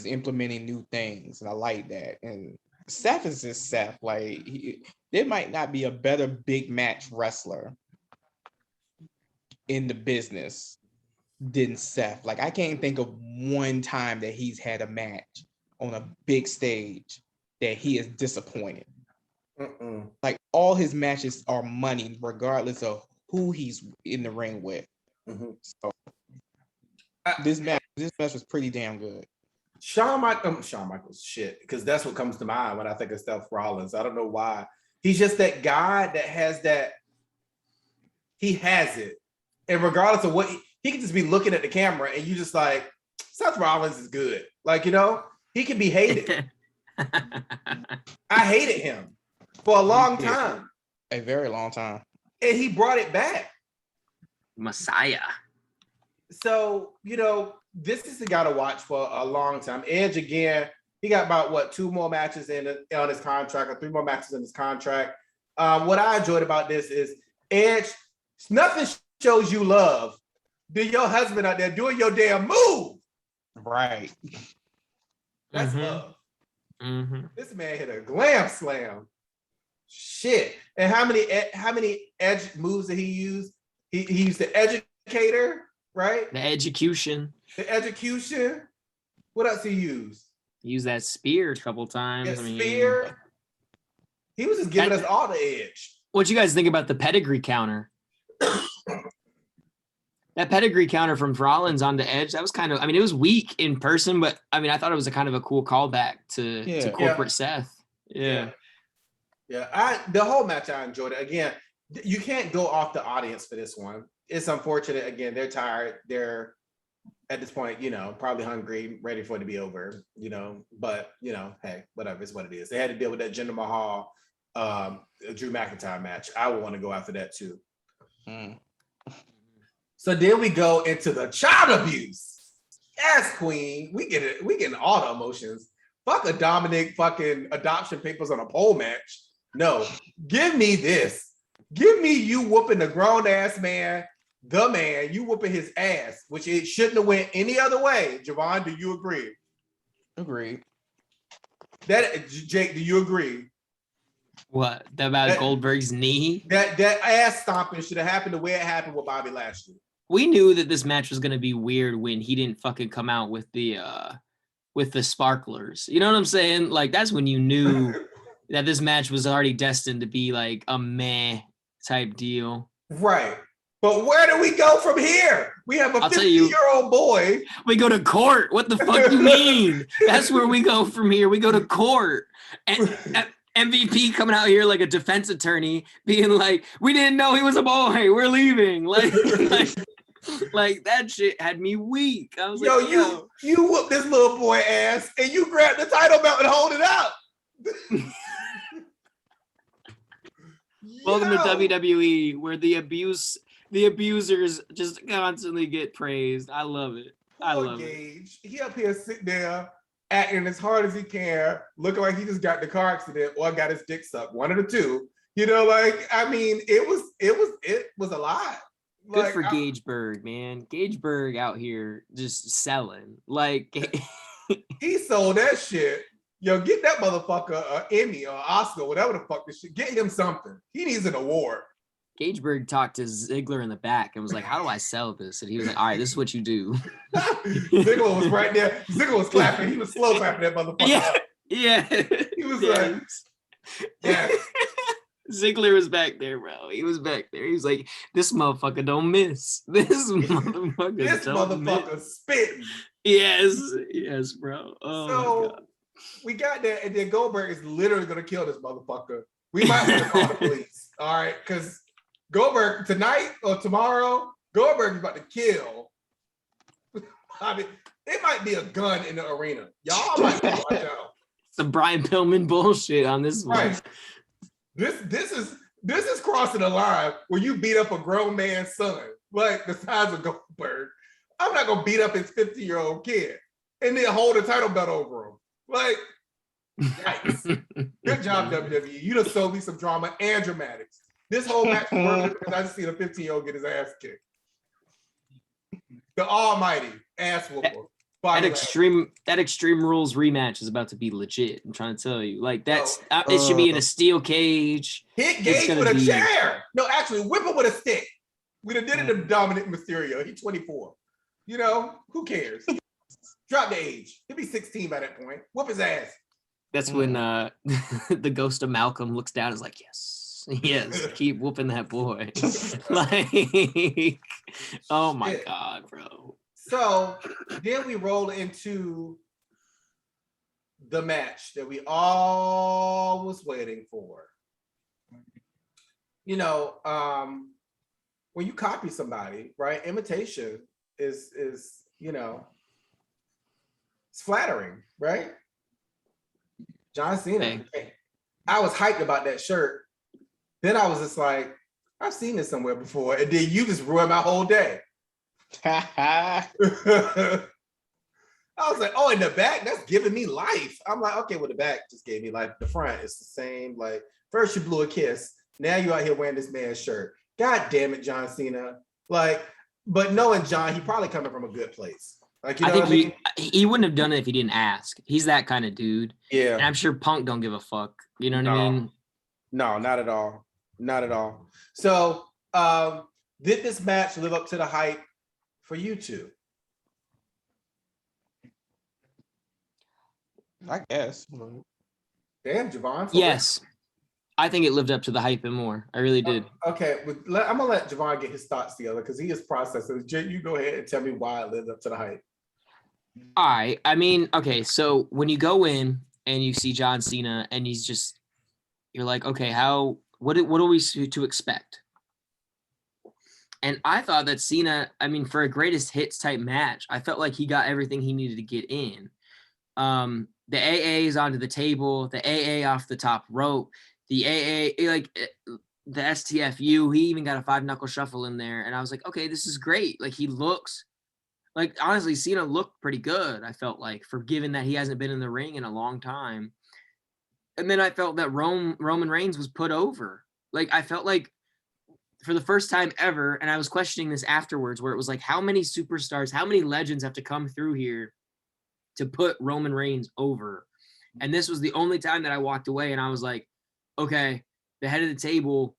implementing new things, and I like that. And Seth is just Seth. Like, there might not be a better big match wrestler in the business than Seth. Like, I can't think of one time that he's had a match on a big stage that he is disappointed. Like, all his matches are money, regardless of who he's in the ring with. Mm-hmm. So this match was pretty damn good.
Shawn Michaels shit, because that's what comes to mind when I think of Seth Rollins. I don't know why. He's just that guy that has that. He has it, and regardless of what he can just be looking at the camera, and you just like, Seth Rollins is good. Like, you know, he can be hated. I hated him for a long time,
a very long time,
and he brought it back.
Messiah.
So, you know, this is the guy to watch for a long time. Edge, again, he got about, 2 more matches on his contract, or 3 more matches in his contract. What I enjoyed about this is Edge, nothing shows you love than your husband out there doing your damn move.
Right.
That's love. Mm-hmm. This man hit a glam slam. Shit. And how many Edge moves did he use? He used the educator, right?
The execution.
What else he used?
He used that spear a couple times.
Spear. He was just giving us all the edge.
What you guys think about the pedigree counter? That pedigree counter from Rollins on the Edge, that was kind of, it was weak in person, but I thought it was a kind of a cool callback to corporate Seth. Yeah.
The whole match, I enjoyed it. Again, you can't go off the audience for this one. It's unfortunate. Again, they're tired. They're at this point, probably hungry, ready for it to be over, but hey, whatever, it's what it is. They had to deal with that Jinder Mahal, Drew McIntyre match. I would want to go after that too. So then we go into the child abuse. Yes, queen. We get it. We getting all the emotions. Fuck a Dominic fucking adoption papers on a pole match. No, give me this. Give me you whooping the grown ass man the man, you whooping his ass, which it shouldn't have went any other way. Javon, do you agree?
Agreed.
That Jake, do you agree?
What about Goldberg's knee?
That ass stomping should have happened the way it happened with Bobby Lashley.
We knew that this match was gonna be weird when he didn't fucking come out with the sparklers. You know what I'm saying? Like that's when you knew that this match was already destined to be like a meh type deal.
Right. But where do we go from here? We have a 50-year-old boy.
We go to court. What the fuck you mean? That's where we go from here. We go to court. And MVP coming out here like a defense attorney, being like, "We didn't know he was a boy. We're leaving." Like that shit had me weak. I was like,
you whoop this little boy ass and you grab the title belt and hold it up.
Welcome to WWE, where the abusers just constantly get praised. I love it. I love
Gage. He up here sitting there acting as hard as he can, looking like he just got the car accident or got his dick sucked. One of the two. You know, like I mean, it was a lot.
Good for Gage Berg, man. Gage Berg out here just selling. Like
he sold that shit. Yo, get that motherfucker an Emmy or Oscar, whatever the fuck this shit. Get him something. He needs an award.
Gage Berg talked to Ziggler in the back and was like, "How do I sell this?" And he was like, "All right, this is what you do."
Ziggler was right there. Ziggler was clapping. He was slow clapping that motherfucker.
Yeah.
He was like, yeah.
Ziggler was back there, bro. He was back there. He was like, "This motherfucker don't miss. This motherfucker
spitting."
Yes, bro. Oh
so
my God.
We got that, and then Goldberg is literally gonna kill this motherfucker. We might want to call the police, all right? Because Goldberg tonight or tomorrow, Goldberg is about to kill. I mean, it might be a gun in the arena. Y'all might watch out.
Some Brian Pillman bullshit on this one.
Right. This is crossing the line where you beat up a grown man's son, like the size of Goldberg. I'm not gonna beat up his 50-year-old kid and then hold a title belt over him. Like, yikes. Good job, WWE. You just sold me some drama and dramatics. This whole match worked because I just seen a 15-year-old get his ass kicked. The almighty ass whooper.
That Extreme Rules rematch is about to be legit. I'm trying to tell you, like that's it should be in a steel cage.
Hit Gage with a chair. No, actually, whip him with a stick. We'd have did it to Dominic Mysterio. He's 24. You know, who cares? Drop the age. He'll be 16 by that point. Whoop his ass.
That's when the ghost of Malcolm looks down and is like, yes, keep whooping that boy. Like, oh my God, bro.
So then we roll into the match that we all was waiting for. You know, when you copy somebody, right? Imitation is you know, it's flattering, right? John Cena. Hey. I was hyped about that shirt. Then I was just like, I've seen this somewhere before. And then you just ruined my whole day. I was like, oh, in the back, that's giving me life. I'm like, okay, well, the back just gave me life. The front is the same. Like, first you blew a kiss. Now you out here wearing this man's shirt. God damn it, John Cena. Like, but knowing John, he probably coming from a good place. Like, you know
I think he wouldn't have done it if he didn't ask. He's that kind of dude.
Yeah.
And I'm sure Punk don't give a fuck. You know what I mean?
No, not at all. Not at all. So, did this match live up to the hype for you two?
I guess.
Damn, Javon.
Yes. I think it lived up to the hype and more. I really did.
Okay, I'm gonna let Javon get his thoughts together because he is processing. Jay, you go ahead and tell me why it lived up to the hype.
All right. I mean, okay, so when you go in and you see John Cena and you're like, okay, what are we to expect? And I thought that Cena, I mean, for a greatest hits type match, I felt like he got everything he needed to get in. The AA is onto the table, the AA off the top rope, the AA, like the STFU, he even got a 5-knuckle shuffle in there. And I was like, okay, this is great. Like he looks like, honestly, Cena looked pretty good. I felt like, for given that he hasn't been in the ring in a long time. And then I felt that Roman Reigns was put over. Like I felt like for the first time ever, and I was questioning this afterwards, where it was like, how many superstars, how many legends have to come through here to put Roman Reigns over? And this was the only time that I walked away and I was like, okay, the head of the table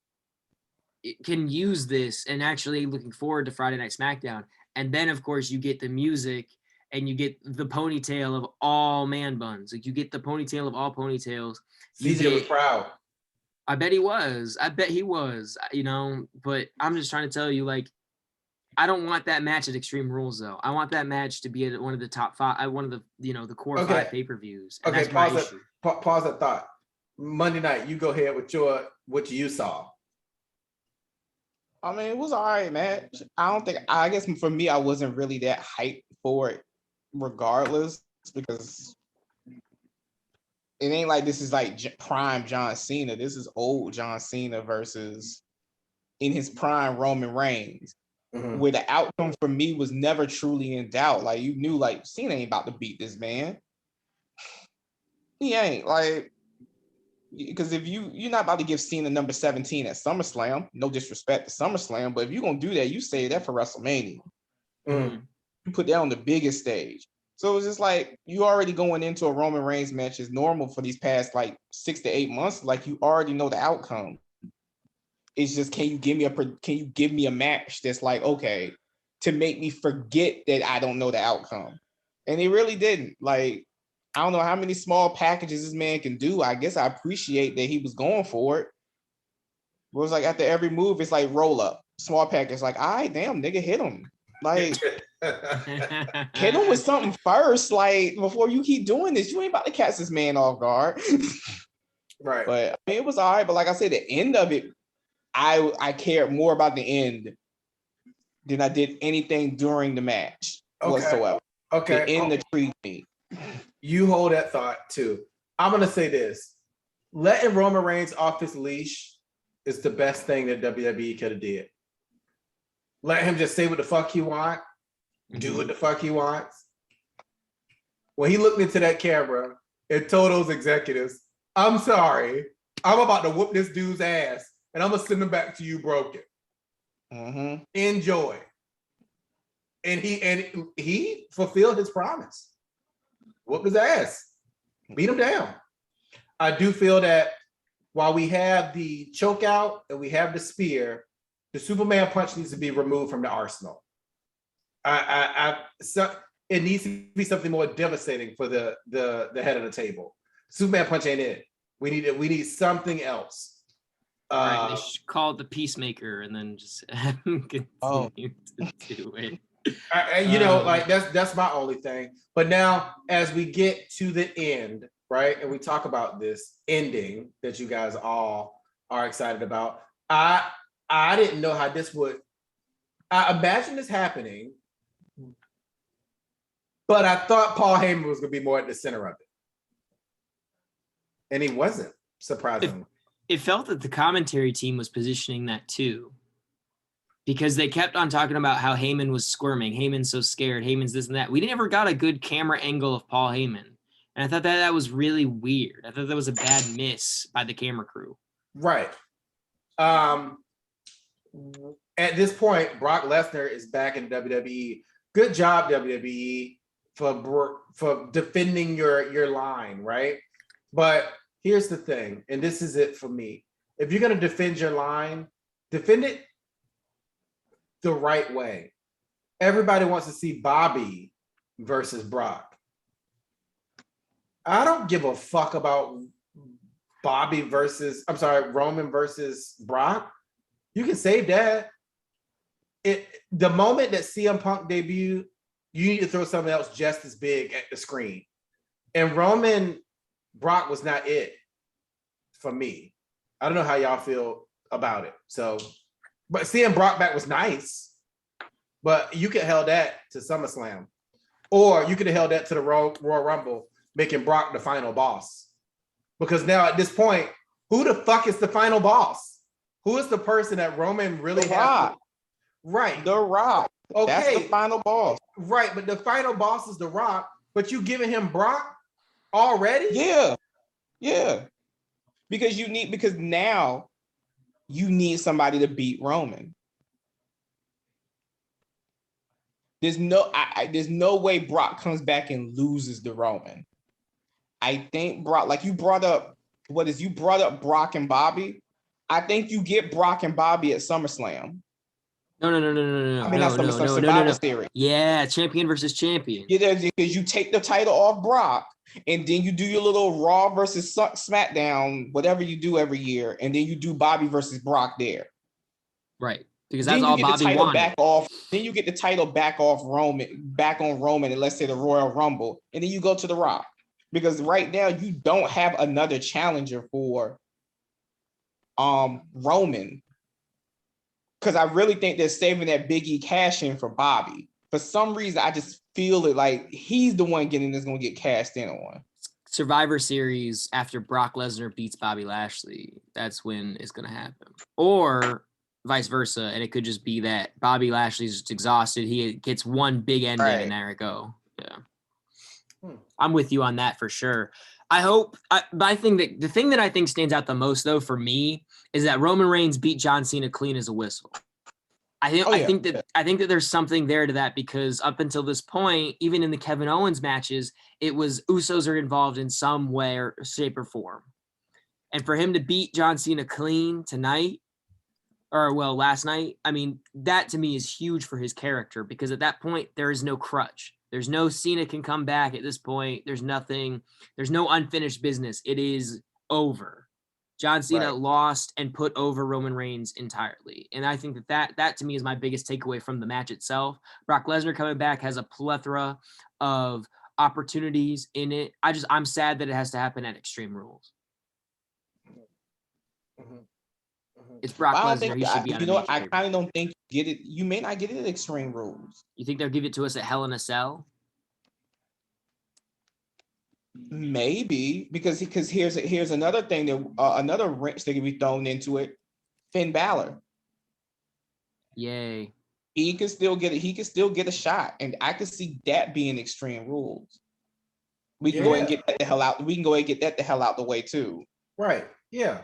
can use this, and actually looking forward to Friday Night SmackDown. And then, of course, you get the music and you get the ponytail of all man buns. Like, you get the ponytail of all ponytails.
CJ was proud.
I bet he was. I bet he was, but I'm just trying to tell you, like, I don't want that match at Extreme Rules, though. I want that match to be at one of the top 5, one of the, the core 5 pay-per-views.
Okay, pause that thought. Monday night, you go ahead with what you saw.
I mean, it was all right, man. I guess for me, I wasn't really that hyped for it regardless, because it ain't like this is like prime John Cena. This is old John Cena versus in his prime Roman Reigns, where the outcome for me was never truly in doubt. Like, you knew, like, Cena ain't about to beat this man. He ain't, like, because if you're not about to give Cena number 17 at SummerSlam, no disrespect to SummerSlam, but if you're gonna do that, you say that for WrestleMania. You put that on the biggest stage. So it's just like, you already going into a Roman Reigns match is normal for these past like 6 to 8 months. Like, you already know the outcome. It's just, can you give me a match that's like, okay, to make me forget that I don't know the outcome? And he really didn't. Like, I don't know how many small packages this man can do. I guess I appreciate that he was going for it. It was like, after every move, it's like roll up, small package. Like, all right, damn, nigga, hit him. Like, hit him with something first. Like, before you keep doing this, you ain't about to catch this man off guard.
Right.
But I mean, it was all right. But like I said, the end of it, I cared more about the end than I did anything during the match whatsoever.
Okay.
The end intrigued me.
You hold that thought too. I'm gonna say this: letting Roman Reigns off his leash is the best thing that WWE could have did. Let him just say what the fuck he want, do what the fuck he wants. When he looked into that camera and told those executives, "I'm sorry, I'm about to whoop this dude's ass, and I'm gonna send him back to you broken. Enjoy." And he fulfilled his promise. Whoop his ass, beat him down. I do feel that while we have the choke out and we have the spear, the Superman punch needs to be removed from the arsenal. It needs to be something more devastating for the head of the table. Superman punch ain't it. We need something else.
Right, they should call it the Peacemaker and then just continue to do it.
Like that's my only thing. But now, as we get to the end, right, and we talk about this ending that you guys all are excited about, I didn't know how this would. I imagined this happening, but I thought Paul Heyman was going to be more at the center of it, and he wasn't. Surprisingly,
it felt that the commentary team was positioning that too. Because they kept on talking about how Heyman was squirming. Heyman's so scared. Heyman's this and that. We never got a good camera angle of Paul Heyman. And I thought that was really weird. I thought that was a bad miss by the camera crew.
Right. At this point, Brock Lesnar is back in WWE. Good job, WWE, for defending your line, right? But here's the thing, and this is it for me. If you're going to defend your line, defend it the right way. Everybody wants to see Bobby versus Brock. I don't give a fuck about Roman versus Brock. You can save that. The moment that CM Punk debuted, you need to throw something else just as big at the screen. And Roman Brock was not it for me. I don't know how y'all feel about it. So, but seeing Brock back was nice, but you could have held that to SummerSlam, or you could have held that to the Royal Rumble, making Brock the final boss. Because now at this point, who the fuck is the final boss? Who is the person that Roman really has? Right,
The Rock. Okay, that's the final boss.
Right, but the final boss is The Rock. But you giving him Brock already?
Yeah. Because now you need somebody to beat Roman. There's no way Brock comes back and loses to Roman. I think Brock, like you brought up Brock and Bobby. I think you get Brock and Bobby at SummerSlam.
No.
I mean, not SummerSlam,
No.
Survivor Series.
Yeah, champion versus champion.
Yeah, because you take the title off Brock, and then you do your little Raw versus SmackDown, whatever you do every year, and then you do Bobby versus Brock there.
Right, because that's all Bobby wanted.
Then you get the title back on Roman, and let's say the Royal Rumble, and then you go to the Rock. Because right now you don't have another challenger for Roman. Because I really think they're saving that Big E cash in for Bobby. For some reason, I just feel it like he's the one going to get cashed in on.
Survivor Series after Brock Lesnar beats Bobby Lashley. That's when it's going to happen. Or vice versa. And it could just be that Bobby Lashley's just exhausted. He gets one big ending and there it go. Yeah. I'm with you on that for sure. But I think that the thing that I think stands out the most, though, for me, is that Roman Reigns beat John Cena clean as a whistle. I think that there's something there to that, because up until this point, even in the Kevin Owens matches, it was Usos are involved in some way or shape or form. And for him to beat John Cena clean tonight, last night, I mean, that to me is huge for his character, because at that point, there is no crutch. There's no Cena can come back at this point. There's nothing. There's no unfinished business. It is over. John Cena lost and put over Roman Reigns entirely. And I think that to me is my biggest takeaway from the match itself. Brock Lesnar coming back has a plethora of opportunities in it. I'm sad that it has to happen at Extreme Rules. It's Brock Lesnar. He should be on
I kind of don't think you get it. You may not get it at Extreme Rules.
You think they'll give it to us at Hell in a Cell?
Maybe, because here's another thing that another wrench that can be thrown into it. Finn Balor.
Yay.
He can still get it. He can still get a shot, and I can see that being Extreme Rules. We can go ahead and get that the hell out. We can go ahead and get that the hell out the way too.
Right. Yeah.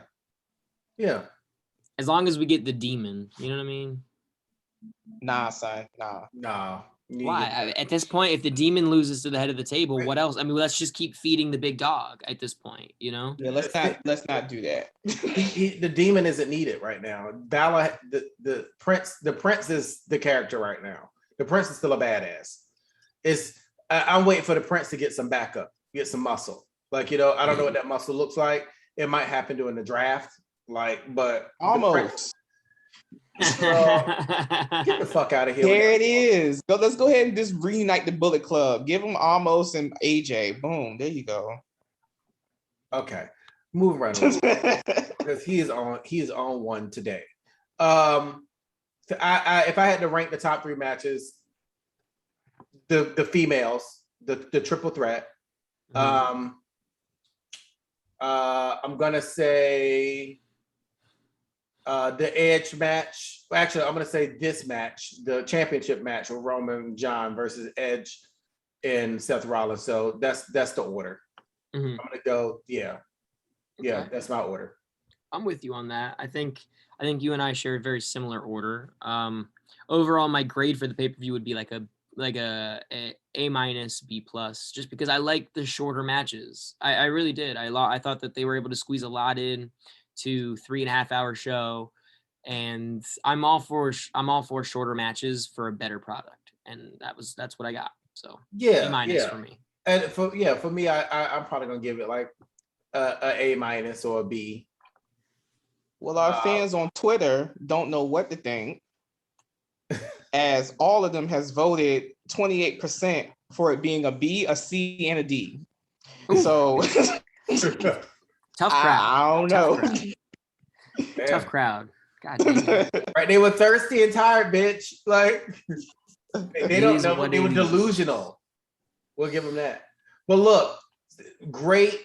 Yeah.
As long as we get the demon, you know what I mean?
Nah, son.
Nah.
Why? At this point, if the demon loses to the head of the table, what else? I mean, let's just keep feeding the big dog at this point, you know?
Yeah, let's not do that.
The demon isn't needed right now. Balor, the prince is the character right now. The prince is still a badass. I'm waiting for the prince to get some backup, get some muscle. Like, I don't know what that muscle looks like. It might happen during the draft. But
almost.
Get the fuck out of here.
There it is. Let's go ahead and just reunite the Bullet Club. Give them Almost and AJ. Boom. There you go.
Okay. Move right along. Because he is on one today. If I had to rank the top 3 matches, the females, the triple threat. I'm gonna say the Edge match. Actually, I'm gonna say this match, the championship match with Roman John versus Edge and Seth Rollins. So that's the order. I'm gonna go. Yeah, okay. That's my order.
I'm with you on that. I think you and I share a very similar order. Overall, my grade for the pay-per-view would be like a A- B+, just because I like the shorter matches. I really did. I thought that they were able to squeeze a lot in to 3.5 hour show, and I'm all for shorter matches for a better product, and that's what I got. So A- for me.
And for me, I'm probably gonna give it like a A- or a B.
Well, our fans on Twitter don't know what to think, as all of them has voted 28% for it being a B, a C, and a D. Ooh. So
tough crowd.
I don't know.
Tough crowd. God damn.
Right, they were thirsty and tired, bitch. Like they don't know. They were delusional. We'll give them that. But look, great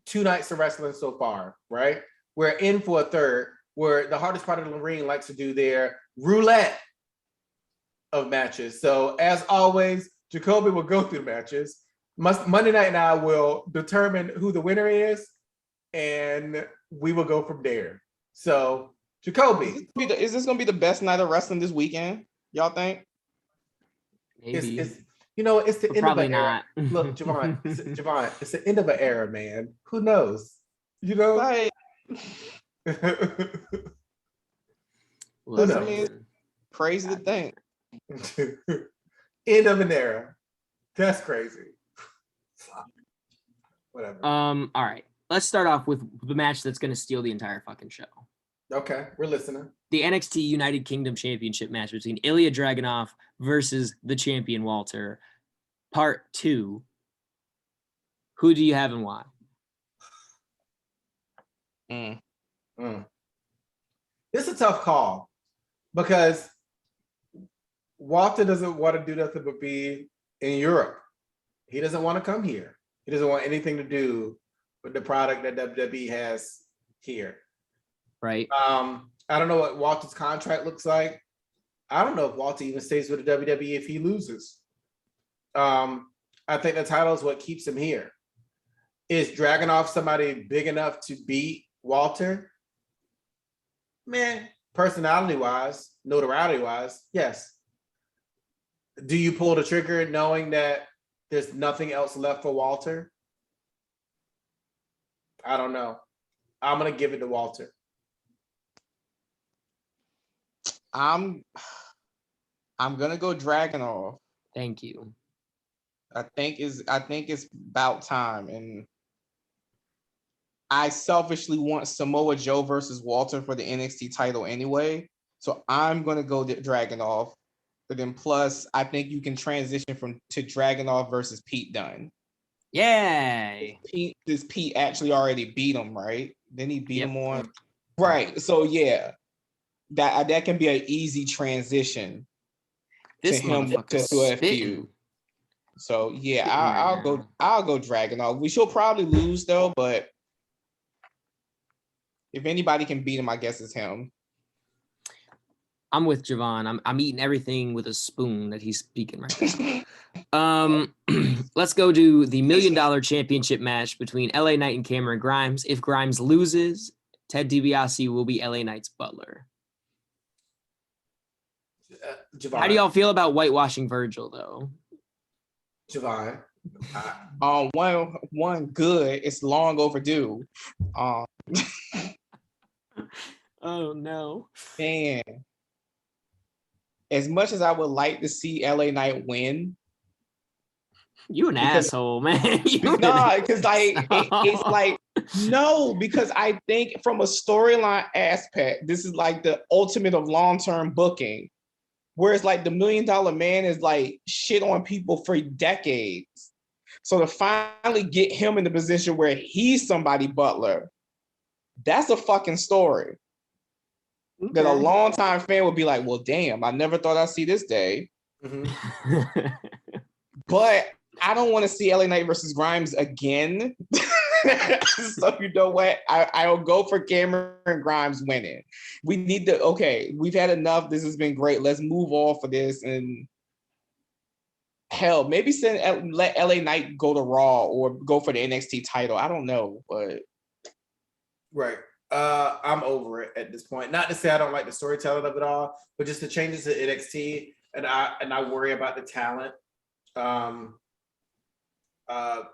2 nights of wrestling so far. Right, we're in for a third, where the hardest part of the ring likes to do their roulette of matches. So as always, Jacoby will go through the matches. Monday Night Now will determine who the winner is, and we will go from there. So, Jacoby,
Is this gonna be the best night of wrestling this weekend? Y'all think?
Maybe.
it's it's the
But
end
probably
of an era.
not.
Look, Javon, it's the end of an era, man. Who knows? You know?
Like,
Listen,
I mean, crazy to think.
End of an era. That's crazy. Whatever.
all right. Let's start off with the match that's going to steal the entire fucking show.
Okay, we're listening.
The NXT United Kingdom Championship match between Ilya Dragunov versus the champion Walter. Part 2. Who do you have and why?
It's a tough call because Walter doesn't want to do nothing but be in Europe. He doesn't want to come here. He doesn't want anything to do with the product that WWE has here.
Right.
I don't know what Walter's contract looks like. I don't know if Walter even stays with the WWE if he loses. I think the title is what keeps him here. Is Dragunov somebody big enough to beat Walter? Man, personality-wise, notoriety-wise, yes. Do you pull the trigger knowing that there's nothing else left for Walter? I don't know. I'm gonna give it to Walter.
I'm gonna go Dragunov.
Thank you.
I think it's about time, and I selfishly want Samoa Joe versus Walter for the NXT title anyway. So I'm gonna go Dragunov. But then plus, I think you can transition to Dragunov versus Pete Dunne.
Yay!
Pete actually already beat him, right? Then he beat him on.
Yep.
Right. So yeah, that can be an easy transition
This
to him to a feud. So yeah, I'll go Dragunov. We should probably lose though, but if anybody can beat him, I guess it's him.
I'm with Javon. I'm eating everything with a spoon that he's speaking right now. Let's go to the $1 million championship match between LA Knight and Cameron Grimes. If Grimes loses, Ted DiBiase will be LA Knight's butler.
Javon.
How do y'all feel about whitewashing Virgil, though?
Javon.
One good. It's long overdue.
Oh no,
man. As much as I would like to see LA Knight win,
you an asshole, man.
Because it's like no, because I think from a storyline aspect, this is like the ultimate of long-term booking. Whereas like the $1 Million Man is like shit on people for decades. So to finally get him in the position where he's somebody butler, that's a fucking story. Okay. That a longtime fan would be like, well, damn, I never thought I'd see this day. Mm-hmm. But I don't want to see LA Knight versus Grimes again. So you know what? I'll go for Cameron Grimes winning. We need to, okay, we've had enough. This has been great. Let's move on for this. And hell, maybe let LA Knight go to Raw or go for the NXT title. I don't know, but.
Right. I'm over it at this point. Not to say I don't like the storytelling of it all, but just the changes to NXT, and I worry about the talent.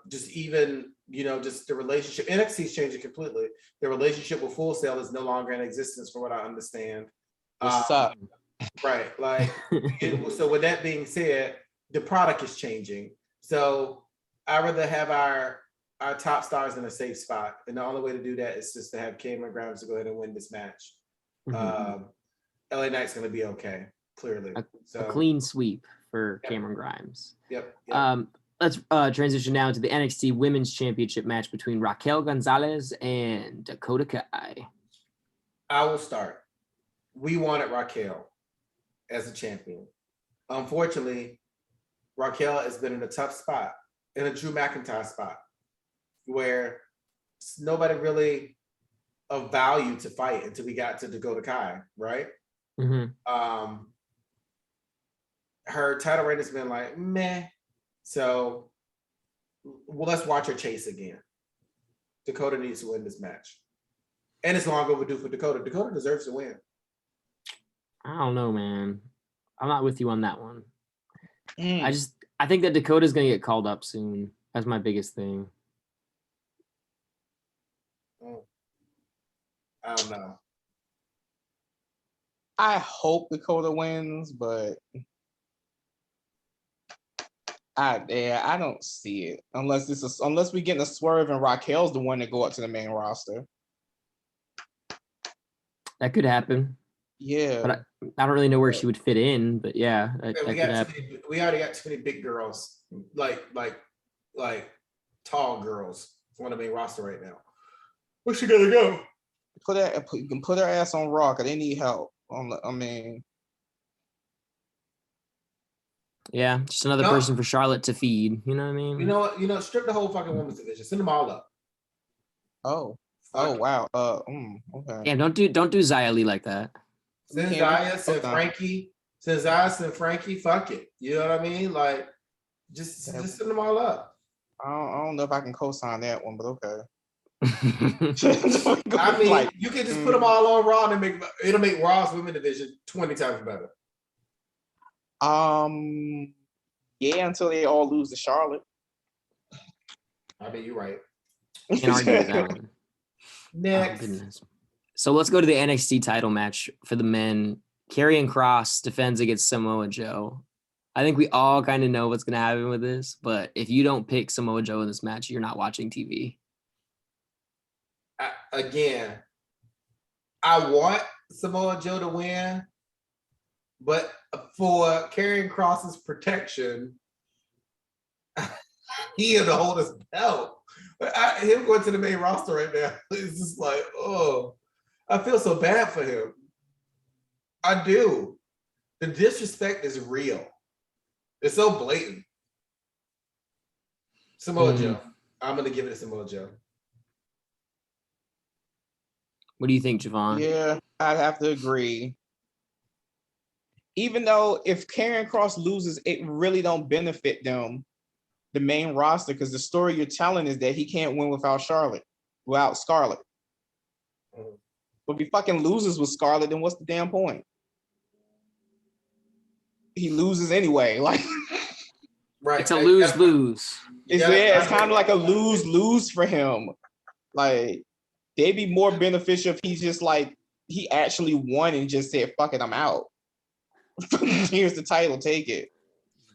Just even, just the relationship. NXT is changing completely. The relationship with Full Sail is no longer in existence, from what I understand.
What's up?
Right. Like, so with that being said, the product is changing. So I'd rather have our top stars in a safe spot. And the only way to do that is just to have Cameron Grimes to go ahead and win this match. Mm-hmm. LA Knight's going to be okay, clearly.
A clean sweep for Cameron Grimes.
Yep.
Let's transition now to the NXT Women's Championship match between Raquel Gonzalez and Dakota Kai.
I will start. We wanted Raquel as a champion. Unfortunately, Raquel has been in a tough spot, in a Drew McIntyre spot, where nobody really of value to fight until we got to Dakota Kai, right? Mm-hmm. Her title reign has been like meh. So, let's watch her chase again. Dakota needs to win this match. And it's long overdue for Dakota. Dakota deserves to win.
I don't know, man. I'm not with you on that one.
Mm.
I think that Dakota's gonna get called up soon. That's my biggest thing.
I don't know.
I hope Dakota wins, but I don't see it unless we get a swerve and Raquel's the one to go up to the main roster.
That could happen.
Yeah,
But I don't really know where she would fit in. But yeah, that
we
could happen.
we already got too many big girls, like tall girls on the main roster right now. Where's she gonna go?
you can put her ass on Raw because they need help.
Yeah, just another
No.
person for Charlotte to feed. You know what I mean?
You know what? Strip the whole fucking women's division. Send them all up.
Oh
Fuck.
wow. Okay.
Yeah, don't do Xia Li like that.
Send
Yeah,
Zaya, send
okay.
Frankie. Send Zaya, send Frankie. Fuck it. You know what I mean? Like, just send them all up.
I don't know if I can co-sign that one, but okay.
I mean, you can just put them all on Raw and it'll make Raw's women division 20 times better.
Yeah, until they all lose to Charlotte.
I mean, you're right.
Can't argue with that one.
Next.
Oh, goodness. So let's go to the NXT title match for the men. Karrion Kross defends against Samoa Joe. I think we all kind of know what's going to happen with this, but if you don't pick Samoa Joe in this match, you're not watching TV.
Again, I want Samoa Joe to win, but for Karrion Kross's protection, he had to hold his belt. Him going to the main roster right now is just like, oh, I feel so bad for him. I do. The disrespect is real. It's so blatant. Samoa Joe. I'm going to give it to Samoa Joe.
What do you think, Javon?
Yeah, I'd have to agree. Even though if Karrion Kross loses, it really don't benefit them, the main roster, because the story you're telling is that he can't win without Scarlett. But if he fucking loses with Scarlett, then what's the damn point? He loses anyway. Like,
right.
It's a lose-lose.
It's kind of like a lose-lose for him. Like, they'd be more beneficial if he's just like, he actually won and just said, fuck it, I'm out. Here's the title, take it.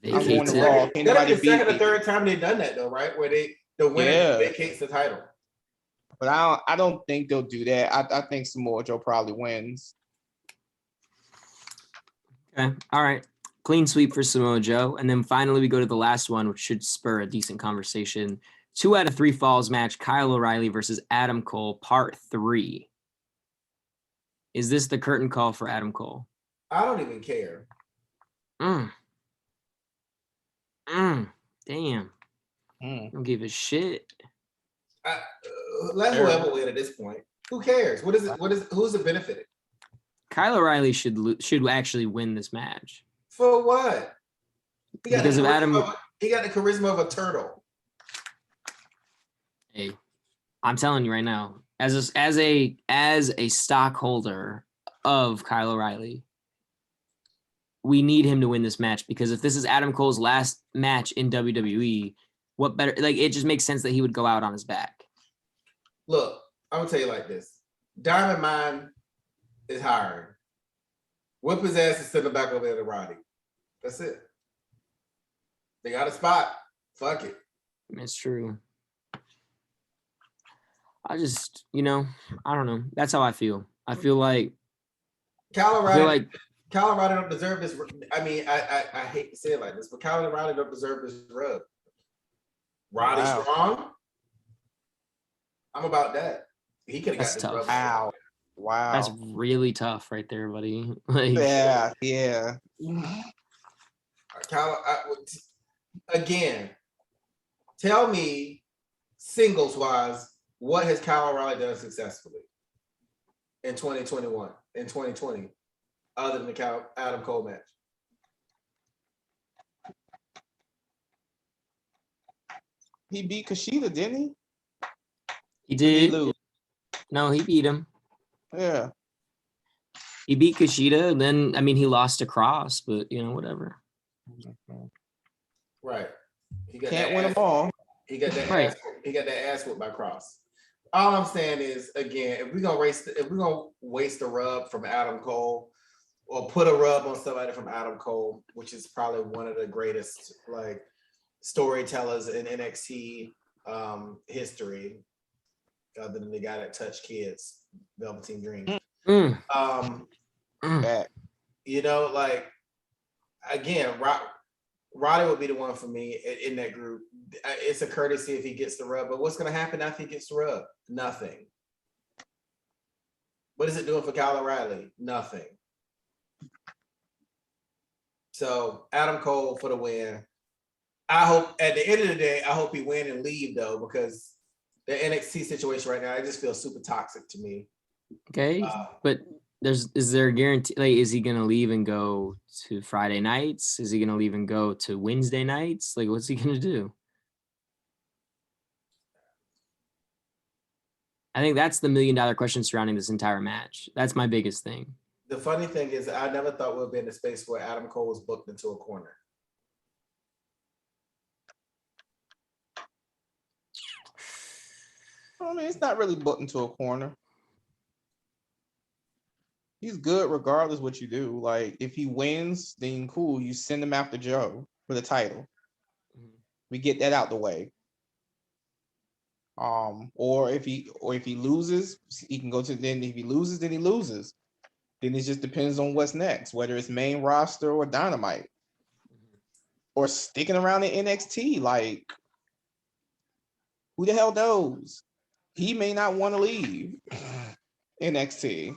I'm going to Raw. Can't
That'll
nobody
be the second
beat
or
me.
third time they've done that though, right? Where the winner vacates the title.
But I don't think they'll do that. I think Samoa Joe probably wins.
Okay. All right. Clean sweep for Samoa Joe. And then finally we go to the last one, which should spur a decent conversation. 2 out of 3 falls match, Kyle O'Reilly versus Adam Cole, part 3. Is this the curtain call for Adam Cole?
I don't even care.
Damn. Don't give a shit.
Let whoever win at this point. Who cares? Who's it benefiting?
Kyle O'Reilly should actually win this match.
For what?
Because of Adam.
He got the charisma of a turtle.
Hey, I'm telling you right now, as a stockholder of Kyle O'Reilly, we need him to win this match, because if this is Adam Cole's last match in WWE, what better? Like, it just makes sense that he would go out on his back.
Look, I'm gonna tell you like this: Diamond Mine is hiring. Whip his ass and send him back over there to Roddy. That's it. They got a spot. Fuck it.
It's true. I just, I don't know. That's how I feel. I feel like
Kyle O'Reilly don't deserve this. I mean, I hate to say it like this, but Kyle O'Reilly don't deserve this rub. Roddy Strong. I'm about that. He could have got this
tough.
rub.
Wow.
That's really tough right there, buddy. Like,
yeah.
Again, tell me, singles wise, what has Kyle O'Reilly done successfully in 2021, in 2020, other than the Adam Cole match?
He beat Kushida, didn't he?
He did.
He lose?
No, he beat him.
Yeah.
He beat Kushida, and then I mean he lost to Cross, but whatever.
Right. He got
Can't
that
win
ass,
them all.
He got that
Right.
ass. He got that ass whipped by Cross. All I'm saying is, again, if we're gonna waste a rub from Adam Cole, or put a rub on somebody from Adam Cole, which is probably one of the greatest like storytellers in NXT history, other than the guy that touched kids, Velveteen Dream.
Back.
Like again, Roddy would be the one for me in that group. It's a courtesy if he gets the rub, but what's going to happen after he gets the rub? Nothing. What is it doing for Kyle O'Reilly? Nothing. So Adam Cole for the win. I hope at the end of the day, I hope he win and leave though, because the NXT situation right now, it just feels super toxic to me.
Okay, but is there a guarantee? Like, is he gonna leave and go to Friday nights? Is he gonna leave and go to Wednesday nights? Like, what's he gonna do? I think that's the $1 million question surrounding this entire match. That's my biggest thing.
The funny thing is, I never thought we'd be in a space where Adam Cole was booked into a corner.
I mean, it's not really booked into a corner. He's good regardless what you do. Like, if he wins, then cool. You send him after Joe for the title. We get that out the way. Or if he loses, he can go to. Then if he loses, then he loses. Then it just depends on what's next, whether it's main roster or Dynamite, or sticking around in NXT. Like, who the hell knows? He may not want to leave NXT.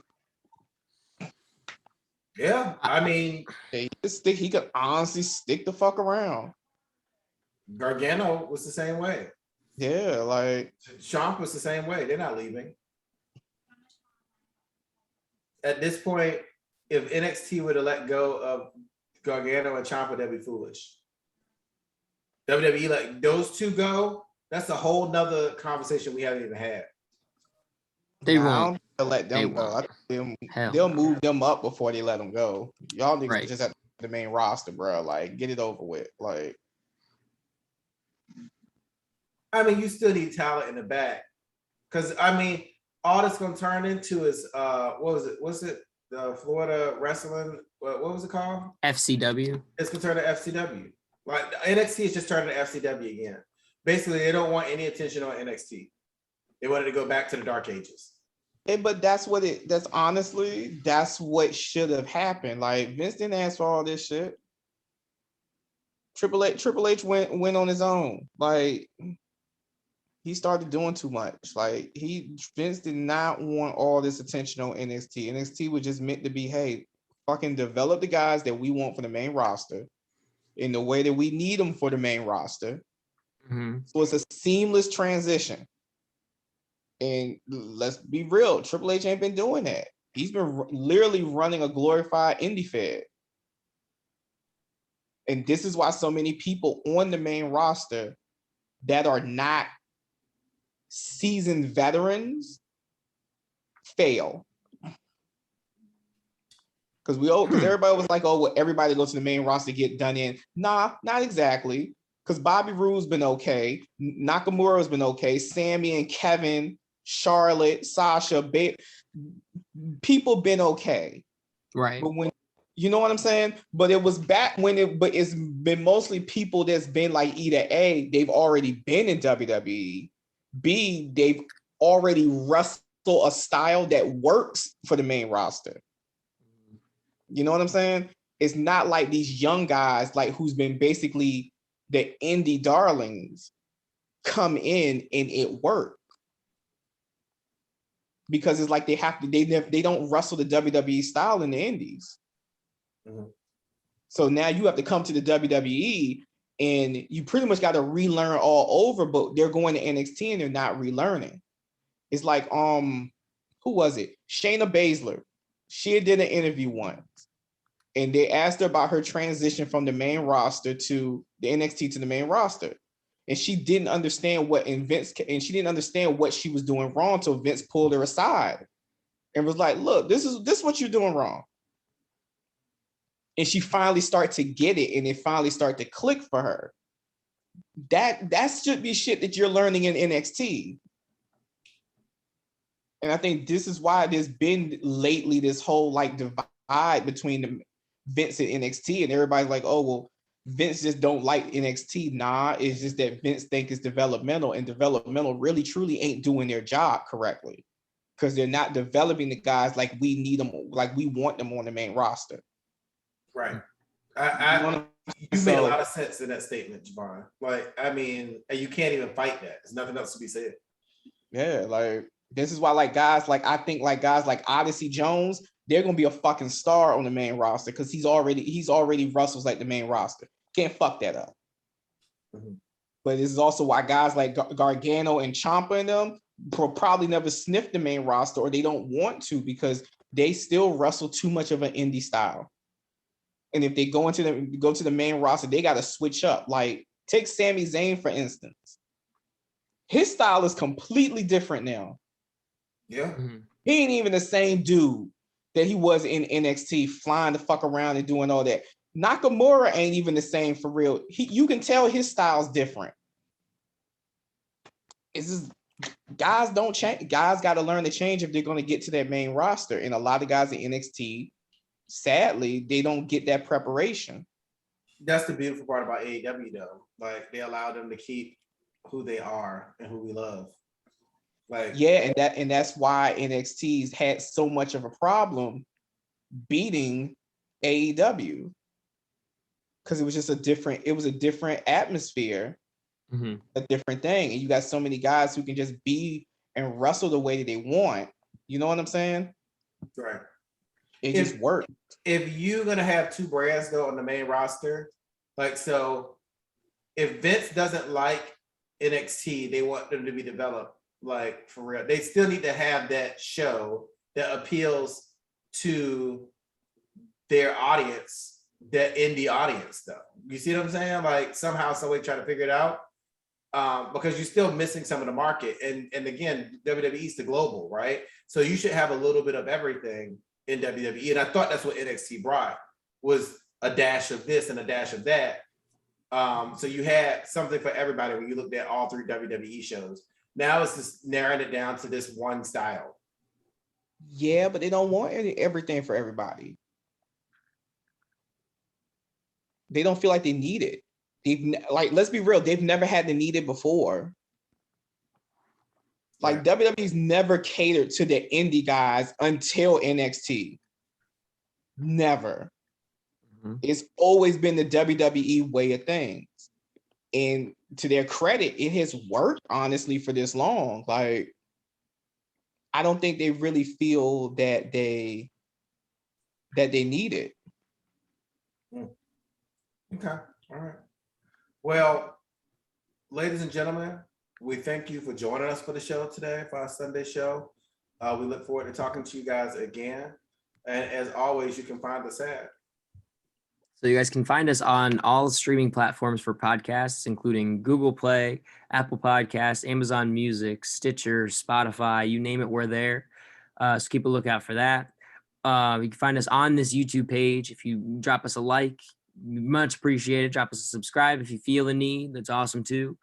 Yeah, I mean,
He could honestly stick the fuck around.
Gargano was the same way.
Yeah, like
Ciampa was the same way. They're not leaving. At this point, if NXT would have let go of Gargano and Ciampa, that'd be foolish. WWE let those two go. That's a whole nother conversation we haven't even had.
They won't.
Let them go. They'll move them up before they let them go. Y'all niggas just at the main roster, bro. Like, get it over with. Like,
I mean, you still need talent in the back, because I mean, all that's gonna turn into is what was it? What's it? The Florida Wrestling? What was it called?
FCW.
It's gonna turn to FCW. Like NXT is just turning to FCW again. Basically, they don't want any attention on NXT. They wanted to go back to the Dark Ages.
But that's what should have happened. Like, Vince didn't ask for all this shit. Triple H went on his own. Like, he started doing too much. Like, Vince did not want all this attention on NXT. NXT was just meant to be, hey, fucking develop the guys that we want for the main roster in the way that we need them for the main roster.
Mm-hmm.
So it's a seamless transition. And let's be real, Triple H ain't been doing that. He's been literally running a glorified indie fed. And this is why so many people on the main roster that are not seasoned veterans fail. Because everybody was like, oh, well, everybody goes to the main roster to get done in. Nah, not exactly. Because Bobby Roode's been okay. Nakamura's been okay. Sammy and Kevin, Charlotte, Sasha, people been okay.
Right.
But when, you know what I'm saying? But it was back when but it's been mostly people that's been like, either A, they've already been in WWE, B, they've already wrestled a style that works for the main roster. You know what I'm saying? It's not like these young guys, like, who's been basically the indie darlings, come in and it work. Because it's like they don't wrestle the WWE style in the indies. Mm-hmm. So now you have to come to the WWE and you pretty much got to relearn all over, but they're going to NXT and they're not relearning. It's like, who was it? Shayna Baszler. She did an interview once and they asked her about her transition from the main roster to the NXT to the main roster. And she didn't understand she didn't understand what she was doing wrong until Vince pulled her aside and was like, look, this is what you're doing wrong. And she finally started to get it, and it finally started to click for her. That should be shit that you're learning in NXT. And I think this is why there's been lately this whole like divide between the Vince and NXT, and everybody's like, oh, well, Vince just don't like NXT. Nah, it's just that Vince think it's developmental, and developmental really truly ain't doing their job correctly because they're not developing the guys like we need them, like we want them on the main roster.
Right. You made a lot of sense in that statement, Javon. Like, I mean, you can't even fight that. There's nothing else to be said.
Yeah, like this is why, like guys, like I think like guys like Odyssey Jones, they're gonna be a fucking star on the main roster because he's already wrestles like the main roster. Can't fuck that up. Mm-hmm. But this is also why guys like Gargano and Ciampa and them probably never sniffed the main roster, or they don't want to because they still wrestle too much of an indie style. And if they go to the main roster, they got to switch up. Like take Sami Zayn for instance. His style is completely different now.
Yeah,
He ain't even the same dude that he was in NXT, flying the fuck around and doing all that. Nakamura ain't even the same for real. You can tell his style's different. It's just guys don't change. Guys got to learn to change if they're going to get to that main roster. And a lot of guys in NXT, sadly, they don't get that preparation.
That's the beautiful part about AEW, though. Like they allow them to keep who they are and who we love. Like
yeah, and that's why NXT's had so much of a problem beating AEW because it was just a different atmosphere, a different thing, and you got so many guys who can just be and wrestle the way that they want. You know what I'm saying?
Right.
It just worked.
If you're gonna have two brands though on the main roster, like so, if Vince doesn't like NXT, they want them to be developed. Like for real, they still need to have that show that appeals to their audience, that indie audience, though. You see what I'm saying? Like somehow, some way, try to figure it out because you're still missing some of the market. And again, WWE's the global, right? So you should have a little bit of everything in WWE. And I thought that's what NXT brought was a dash of this and a dash of that. So you had something for everybody when you looked at all three WWE shows. Now it's just narrowing it down to this one style.
Yeah, but they don't want everything for everybody. They don't feel like they need it. Let's be real, they've never had to need it before. Like WWE's never catered to the indie guys until NXT. Never. It's always been the WWE way of things. And to their credit, it has worked honestly for this long. Like, I don't think they really feel that they need it.
Okay. All right. Well, ladies and gentlemen, we thank you for joining us for the show today, for our Sunday show. We look forward to talking to you guys again. And as always, you can find us at.
So you guys can find us on all streaming platforms for podcasts, including Google Play, Apple Podcasts, Amazon Music, Stitcher, Spotify, you name it, we're there. So keep a lookout for that. You can find us on this YouTube page. If you drop us a like, much appreciated. Drop us a subscribe if you feel the need. That's awesome too.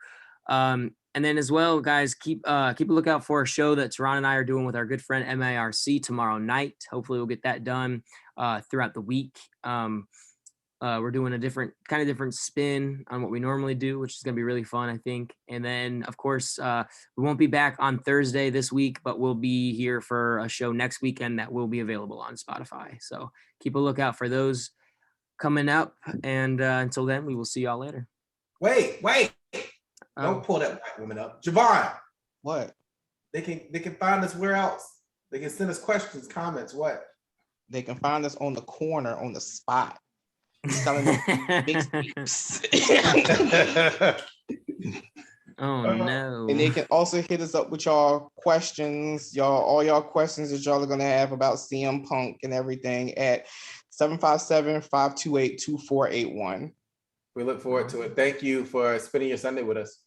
And then as well, guys, keep a lookout for a show that Teron and I are doing with our good friend MARC tomorrow night. Hopefully we'll get that done throughout the week. We're doing a different spin on what we normally do, which is going to be really fun, I think. And then, of course, we won't be back on Thursday this week, but we'll be here for a show next weekend that will be available on Spotify. So keep a lookout for those coming up. And until then, we will see y'all later.
Wait. Don't pull that white woman up. Javon.
What?
They can find us where else? They can send us questions, comments, what?
They can find us on the corner, on the spot. Selling big
Oh no.
And they can also hit us up with y'all questions, all y'all questions that y'all are gonna have about CM Punk and everything at 757-528-2481.
We look forward to it. Thank you for spending your Sunday with us.